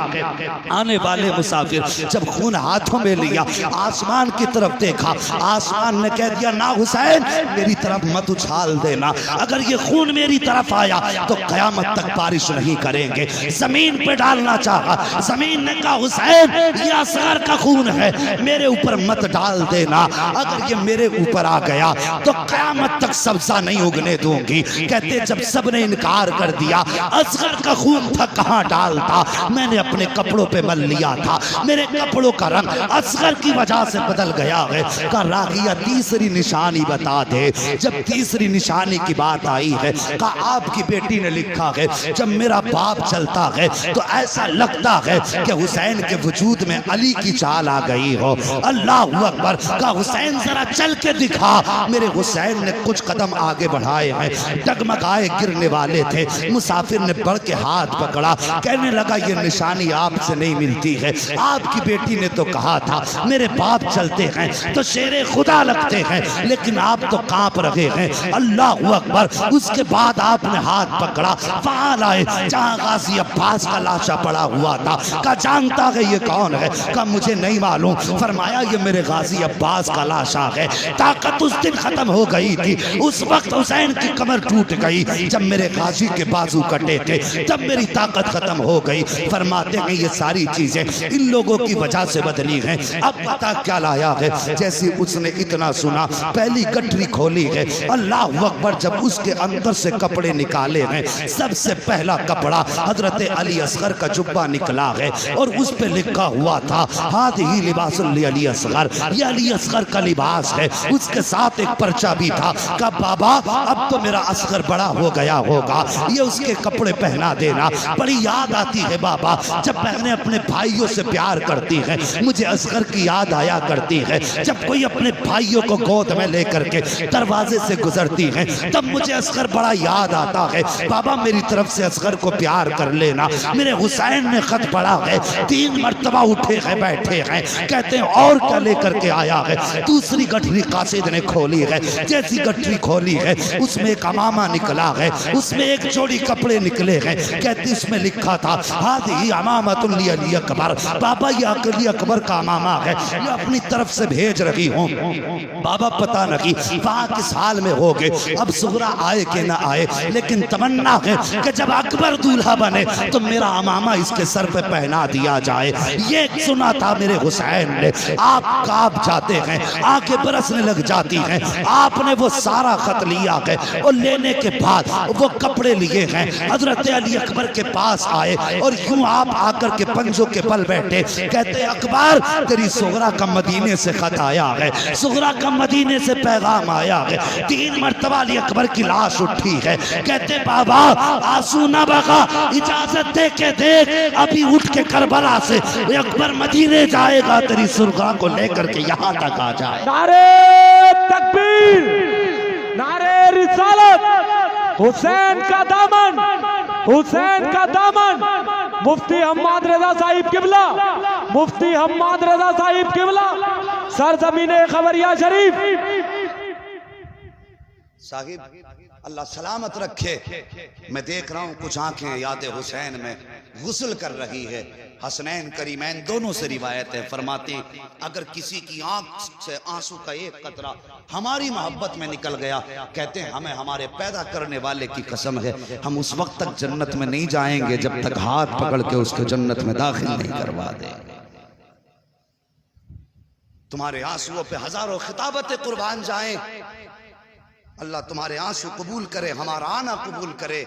آنے والے مسافر جب خون ہاتھوں میں لیا آسمان کی طرف دیکھا، آسمان نے کہہ دیا نا حسین میری طرف مت اچھال دینا، اگر یہ خون میری طرف آیا تو قیامت تک بارش نہیں کریں گے۔ زمین پہ ڈالنا چاہا، زمین نے کہا حسین یہ اصغر کا خون ہے میرے اوپر مت ڈال دینا، اگر یہ میرے اوپر آ گیا تو قیامت تک سبزہ نہیں اگنے دوں گی۔ کہتے جب سب نے انکار کر دیا، اصغر کا خون تھا کہاں ڈالتا، میں نے اپنے کپڑوں پہ مل لیا تھا، میرے کپڑوں کا رنگ اصغر کی وجہ سے بدل گیا ہے۔ کہا راغیہ تیسری نشانی بتا دے۔ جب تیسری نشانی کی بات آئی ہے، کہا آپ کی بیٹی نے لکھا ہے جب میرا باپ چلتا ہے تو ایسا لگتا ہے کہ حسین کے وجود میں علی کی چال آ گئی ہو۔ اللہ اکبر۔ کہا حسین ذرا چل کے دکھا۔ میرے حسین نے کچھ قدم آگے بڑھائے ہیں، ڈگمگائے گرنے والے تھے، مسافر نے بڑھ کے ہاتھ پکڑا، کہنے لگا یہ نشانی آپ سے نہیں ملتی ہے، آپ کی بیٹی نے تو کہا تھا میرے باپ چلتے ہیں تو شیر خدا لگتے ہیں، لیکن آپ تو کانپ رہے ہیں۔ اللہ اکبر۔ اس کے بعد آپ نے ہاتھ پکڑا، وہاں لائے جہاں غازی عباس کا لاشا پڑا ہوا تھا۔ کہا جانتا ہے یہ کون ہے؟ کہا مجھے نہیں معلوم۔ فرمایا یہ میرے غازی عباس کا لاشا ہے۔ طاقت اس دن ختم ہو گئی تھی، اس وقت حسین کی کمر ٹوٹ گئی جب میرے غازی کے بازو کٹے تھے، تب میری طاقت ختم ہو گئی۔ فرماتے ہیں یہ ساری چیزیں ان لوگوں کی وجہ سے بدلی ہیں۔ اب پتا کیا لایا ہے؟ جیسے اس نے اتنا سنا پہلی گٹری کھولی ہے، اللہ اکبر، جب اس کے اندر سے کپڑے نکالے ہیں، سب سے پہلا کپڑا حضرت علی اصغر کا جبہ نکلا ہے اور اس پہ لکھا ہوا تھا ہذہ لباس علی اصغر، یہ علی اصغر کا لباس ہے۔ اس کے ساتھ ایک پرچہ بھی تھا۔ کہا بابا اب تو میرا اصغر بڑا ہو گیا ہوگا، یہ اس کے کپڑے پہنا دینا۔ بڑی یاد آتی ہے بابا جب بہنیں اپنے بھائیوں سے پیار کرتی ہیں، مجھے اصغر کی یاد آیا کرتی ہے۔ جب کوئی اپنے بھائیوں کو گود میں لے کر کے دروازے سے گزرتی ہیں تب مجھے اصغر بڑا یاد آتا ہے۔ بابا میری طرف سے اصغر کو پیار کر لینا۔ میرے حسین نے خط پڑھا ہے، 3 مرتبہ اٹھے ہیں بیٹھے ہیں، کہتے ہیں اور کیا لے کر کے آیا ہے؟ دوسری گٹھری قاصد نے کھولی ہے، جیسی گٹھری کھولی ہے اس میں ایک امامہ نکلا ہے، اس میں ایک جوڑی کپڑے نکلے ہیں، کہتے اس میں لکھا تھا ہذہ امامۃ علی اکبر، بابا یہ علی اکبر کا امامہ ہے، یہ اپنی طرف سے بھیج رہی ہوں۔ بابا پتہ نہیں وہاں کس حال میں ہوگے، اب صغرا آئے کہ نہ آئے، لیکن تمنا ہے کہ جب اکبر دولہا بنے تو میرا امامہ اس کے سر پہ پہنا دیا جائے۔ یہ سنا تھا میرے حسین نے۔ آپ کانپ جاتے ہیں، آنکھیں برسنے لگ جاتی ہیں۔ آپ نے وہ سارا خط لیا ہے اور لینے کے بعد وہ کپڑے لیے ہیں، حضرت علی اکبر کے پاس آئے اور یوں آپ آ کر کے پنجوں کے بل بیٹھے، کہتے اکبر تیری صغرا کا مدینے سے خط آیا ہے، صغرا کا مدینے سے پیغام آیا ہے۔ 3 مرتبہ علی اکبر کی لاش اٹھی ہے، کہتے بابا آنسو نہ بہا، اجازت دے کے دیکھ ابھی اٹھ کے کربلا سے اکبر مدینے جائے گا، تیری صغرا کو لے کر کے یہاں تک آ جائے۔ نعرہ تکبیر، نعرہ رسالت، حسین کا دامن، حسین کا دامن، مفتی حماد رضا صاحب قبلہ، مفتی حماد رضا صاحب قبلہ، سرزمین خبریہ شریف۔ صاحب اللہ سلامت رکھے۔ میں دیکھ رہا ہوں کچھ آنکھیں یاد حسین میں غسل کر رہی ہے۔ حسنین کریمین دونوں سے روایت ہے، فرماتے اگر کسی کی آنکھ سے آنسو کا ایک قطرہ ہماری محبت میں نکل گیا، کہتے ہیں ہمیں ہمارے پیدا کرنے والے کی قسم ہے ہم اس وقت تک جنت میں نہیں جائیں گے جب تک ہاتھ پکڑ کے اس کو جنت میں داخل نہیں کروا دیں گے۔ تمہارے آنسوؤں پہ ہزاروں خطابتیں قربان جائیں، اللہ تمہارے آنسو قبول کرے، ہمارا آنا قبول کرے۔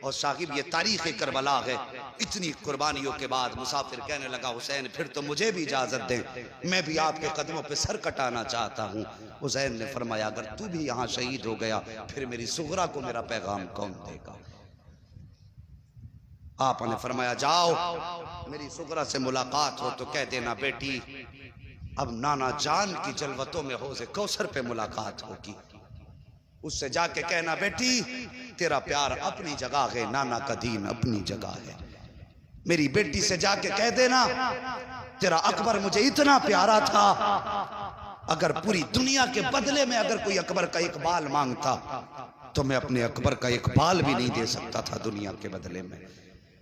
اور صاحب یہ تاریخ کربلا ہے۔ اتنی قربانیوں کے بعد مسافر کہنے لگا حسین پھر تو مجھے بھی اجازت دیں، میں بھی آپ کے قدموں پہ سر کٹانا چاہتا ہوں۔ حسین نے فرمایا اگر تو بھی یہاں شہید ہو گیا پھر میری صغرا کو میرا پیغام کون دے گا؟ آپ نے فرمایا جاؤ میری صغرا سے ملاقات ہو تو کہہ دینا بیٹی اب نانا جان کی جلوتوں میں حوض کوثر پہ ملاقات ہوگی، اس سے جا کے کہنا بیٹی تیرا پیار اپنی جگہ ہے، نانا کا دین اپنی جگہ ہے۔ میری بیٹی سے جا کے کہہ دینا تیرا اکبر مجھے اتنا پیارا تھا اگر پوری دنیا کے بدلے میں اگر کوئی اکبر کا ایک بال مانگتا تو میں اپنے اکبر کا ایک بال بھی نہیں دے سکتا تھا دنیا کے بدلے میں،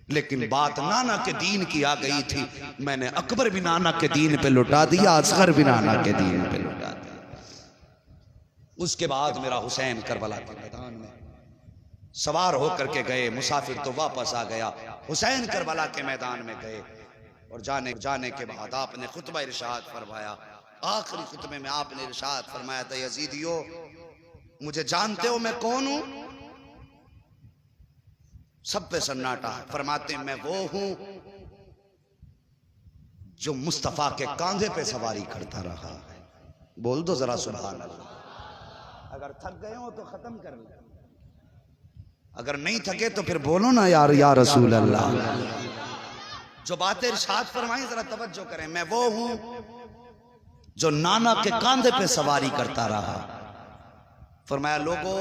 لیکن بات نانا کے دین کی آ گئی تھی، میں نے اکبر بھی نانا کے دین پہ لٹا دیا، اصغر بھی نانا کے دین پہ لٹا دیا۔ اس کے بعد میرا حسین کربلا کے میدان میں سوار ہو کر کے گئے، مسافر تو واپس آ گیا، حسین کربلا کے میدان میں گئے، اور جانے کے بعد آپ نے خطبہ ارشاد فرمایا۔ آخری خطبے میں آپ نے ارشاد فرمایا تھا، یزیدیو مجھے جانتے ہو میں کون ہوں؟ سب پہ سناٹا ہے۔ فرماتے ہیں میں وہ ہوں جو مصطفیٰ کے کاندھے پہ سواری کرتا رہا ہے۔ بول دو ذرا سبحان اللہ۔ اگر تھک گئے ہو تو ختم کر لیں، اگر نہیں تھکے تو پھر بولو نا یار یا رسول اللہ۔ جو باتیں ارشاد فرمائیں ذرا توجہ کریں، میں وہ ہوں جو نانا کے کاندھے پہ سواری کرتا رہا۔ فرمایا لوگو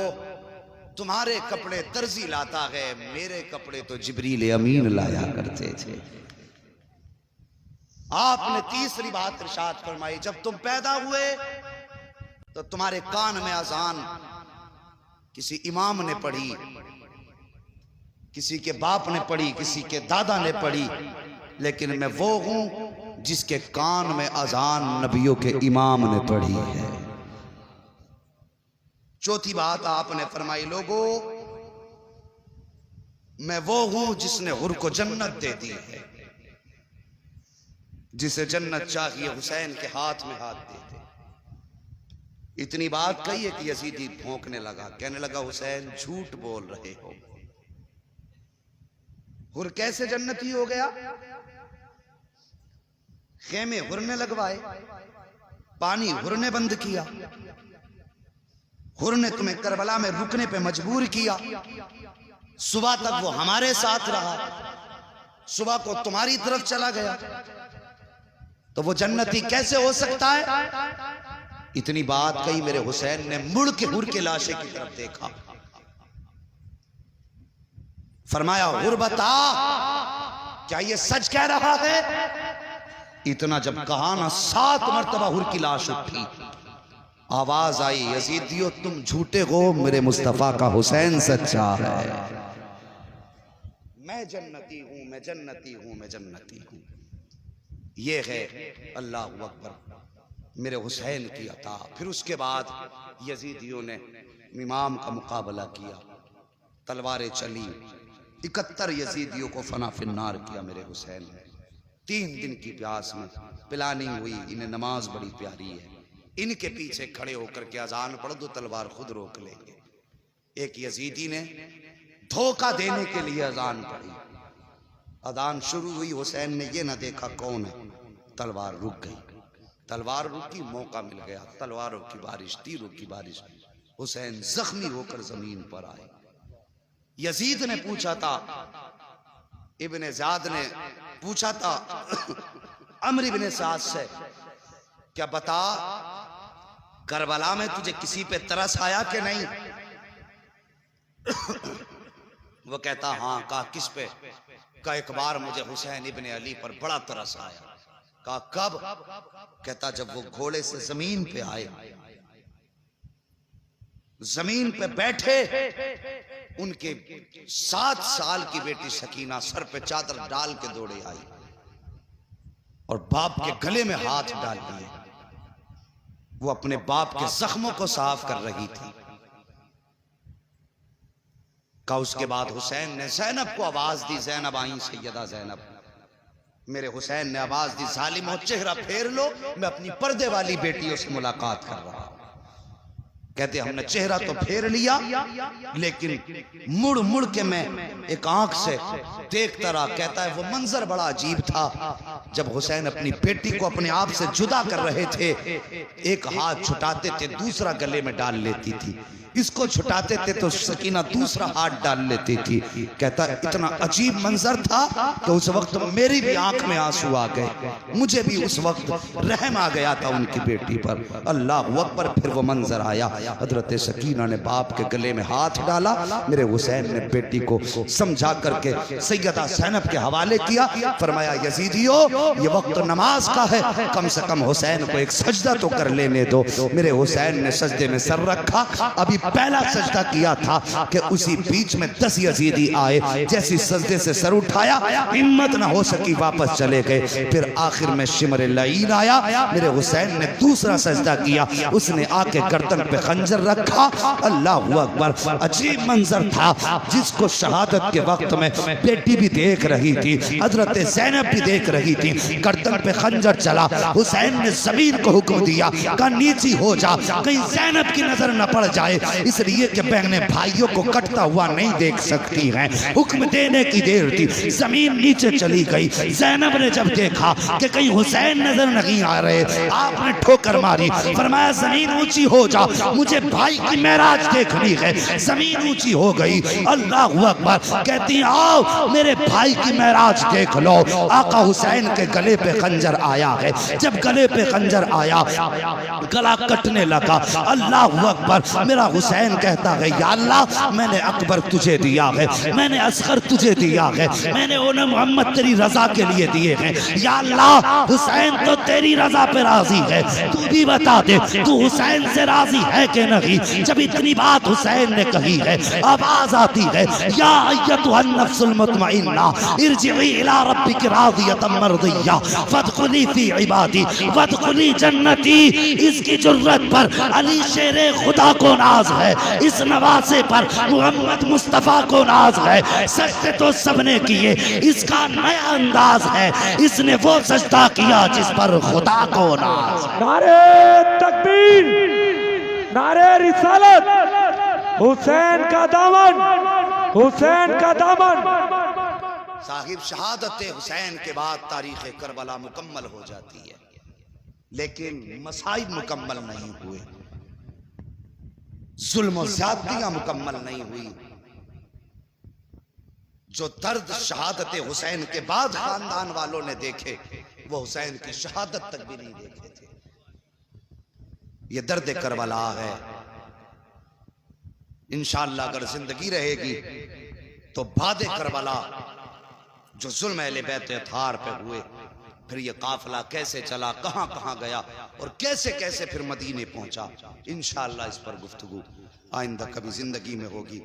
تمہارے کپڑے درزی لاتا ہے، میرے کپڑے تو جبریل امین لایا کرتے تھے۔ آپ نے تیسری بات ارشاد فرمائی، جب تم پیدا ہوئے تو تمہارے کان میں اذان کسی امام نے پڑھی، کسی کے باپ نے پڑھی، کسی کے دادا نے پڑھی، لیکن میں وہ ہوں جس کے کان میں اذان نبیوں کے امام نے پڑھی ہے۔ چوتھی بات آپ نے فرمائی، لوگو میں وہ ہوں جس نے حر کو جنت دے دی ہے، جسے جنت چاہیے حسین کے ہاتھ میں ہاتھ دے دے۔ اتنی بات کہی ہے کہ یزیدی بھونکنے لگا، کہنے لگا حسین جھوٹ بول رہے ہو، حر کیسے جنتی ہو گیا؟ خیمے حر نے لگوائے، پانی حر نے بند کیا، حر نے تمہیں کربلا میں رکنے پہ مجبور کیا، صبح تک وہ ہمارے ساتھ رہا، صبح کو تمہاری طرف چلا گیا، تو وہ جنتی کیسے ہو سکتا ہے؟ اتنی بات کہی، میرے حسین نے مڑ کے حر کے لاشے کی طرف دیکھا، فرمایا حر بتا کیا یہ سچ کہہ رہا ہے؟ اتنا جب کہا نا 7 مرتبہ حر کی لاش اٹھی، آواز آئی یزیدیو تم جھوٹے ہو، میرے مصطفیٰ کا حسین سچا ہے، میں جنتی ہوں، میں جنتی ہوں، میں جنتی ہوں۔ یہ ہے اللہ اکبر میرے حسین کی عطا۔ پھر اس کے بعد یزیدیوں نے امام کا مقابلہ کیا، تلواریں چلی، 71 یزیدیوں کو فنا فی النار کیا میرے حسین نے۔ 3 دن کی پیاس میں پلاننگ ہوئی، انہیں نماز بڑی پیاری ہے، ان کے پیچھے کھڑے ہو کر کے اذان پڑھ دو تلوار خود روک لیں گے۔ ایک یزیدی نے دھوکہ دینے کے لیے اذان پڑھی، اذان شروع ہوئی، حسین نے یہ نہ دیکھا کون ہے، تلوار رک گئی، تلوار رکی، موقع مل گیا، تلواروں کی بارش، تیروں کی بارش، حسین زخمی ہو کر زمین پر آئے۔ یزید نے پوچھا تھا، ابن زیاد نے پوچھا تھا عمرو بن سعد سے، کیا بتا کربلا میں تجھے کسی پہ ترس آیا کہ نہیں؟ وہ کہتا ہاں۔ کہا کس پہ؟ کہا ایک بار مجھے حسین ابن علی پر بڑا ترس آیا۔ کہا کب؟ کہتا جب وہ گھوڑے سے زمین پہ آئے، زمین پہ بیٹھے، ان کے 7 سال کی بیٹی سکینہ سر پہ چادر ڈال کے دوڑے آئی اور باپ کے گلے میں ہاتھ ڈال دیے، وہ اپنے باپ کے زخموں کو صاف کر رہی تھی۔ کہا اس کے بعد حسین نے زینب کو آواز دی، زینب آئیں سیدہ زینب۔ میرے حسین نے آواز دی، ظالمو چہرہ پھیر لو، میں اپنی پردے والی بیٹیوں سے ملاقات کر رہا ہوں۔ کہتے ہم نے چہرہ تو پھیر لیا، لیکن مڑ مڑ کے میں ایک آنکھ سے دیکھتا رہا۔ کہتا ہے وہ منظر بڑا عجیب تھا، جب حسین اپنی بیٹی کو اپنے آپ سے جدا کر رہے تھے، ایک ہاتھ چھٹاتے تھے، دوسرا گلے میں ڈال لیتی تھی، اس کو چھٹاتے تھے تو سکینہ دوسرا ہاتھ ڈال لیتی تھی. کہتا اتنا عجیب منظر تھا کہ اس وقت میری بھی آنکھ میں آنسو آ گئے, مجھے بھی اس وقت رحم آ گیا تھا ان کی بیٹی پر. اللہ اکبر. پھر وہ منظر آیا, حضرت سکینہ نے باپ کے گلے میں ہاتھ ڈالا, میرے حسین نے بیٹی کو سمجھا کر کے سیدہ زینب کے حوالے کیا. فرمایا یزیدیو یہ وقت نماز کا ہے, کم سے کم حسین کو ایک سجدہ تو کر لینے دو. میرے حسین نے سجدے میں سر رکھا, ابھی پہلا سجدہ کیا تھا کہ اسی بیچ میں 10 یزیدی آئے. جیسی سجدے سے سر اٹھایا, ہمت نہ ہو سکی, واپس چلے گئے. پھر آخر میں شمر لعین آیا, میرے حسین نے دوسرا سجدہ کیا, اس نے آ کے گردن پہ خنجر رکھا. اللہ اکبر. عجیب منظر تھا جس کو شہادت کے وقت میں بیٹی بھی دیکھ رہی تھی, حضرت زینب بھی دیکھ رہی تھی. گردن پہ خنجر چلا, حسین نے زمین کو حکم دیا کہ نیچی ہو جا, کہیں زینب کی نظر نہ پڑ جائے, اس لیے کہ بہنیں بھائیوں کو کٹتا ہوا نہیں دیکھ سکتی ہیں. حکم دینے کی دیر تھی, زمین نیچے چلی گئی. زینب نے جب دیکھا کہ کہیں حسین نظر نہیں آ رہے, آپ نے ٹھوکر ماری. فرمایا زمین اونچی ہو جا, مجھے بھائی کی معراج دیکھنی ہے. زمین اونچی ہو گئی. اللہ اکبر. کہتی آؤ میرے بھائی کی معراج دیکھ لو. آقا حسین کے گلے پہ خنجر آیا ہے. جب گلے پہ خنجر آیا, گلا کٹنے لگا. اللہ اکبر. میرا حسین کہتا ہے یا اللہ میں نے اکبر تجھے دیا ہے, میں نے اصغر تجھے دیا ہے, میں نے انہیں محمد تیری رضا کے لیے دیے ہیں. یا اللہ حسین تو تیری رضا پہ راضی ہے, تو بھی بتا دے تو حسین سے راضی ہے کہ نہیں. جب اتنی بات حسین نے کہی ہے, آواز آتی ہے یا ایتھا النفس المطمئنہ ارجعی الی ربک راضیۃ مرضیہ فادخلی فی عبادی وادخلی جنتی. اس کی جرت پر علی شیر خدا کو ناز ہے, اس نواسے پر محمد مصطفیٰ کو ناز ہے. سجدے تو سب نے کیے, اس کا نیا انداز ہے, اس نے وہ سجدہ کیا جس پر خدا کو ناز ہے. نعرہ تکبیر, نعرہ رسالت, حسین کا دامن, حسین کا دامن. صاحب شہادت حسین کے بعد تاریخ کربلا مکمل ہو جاتی ہے, لیکن مصائب مکمل نہیں ہوئے, ظلم و زیادتیاں مکمل نہیں ہوئی. جو درد شہادت حسین کے بعد خاندان والوں نے دیکھے, وہ حسین کی شہادت تک بھی نہیں دیکھے تھے. یہ درد کربلا ہے. انشاءاللہ اگر زندگی رہے گی تو بعد کربلا جو ظلم اہل بیت اطہار پہ ہوئے, پھر یہ قافلہ کیسے چلا, کہاں کہاں گیا, اور کیسے کیسے پھر مدینے پہنچا, انشاءاللہ اس پر گفتگو آئندہ کبھی زندگی میں ہوگی.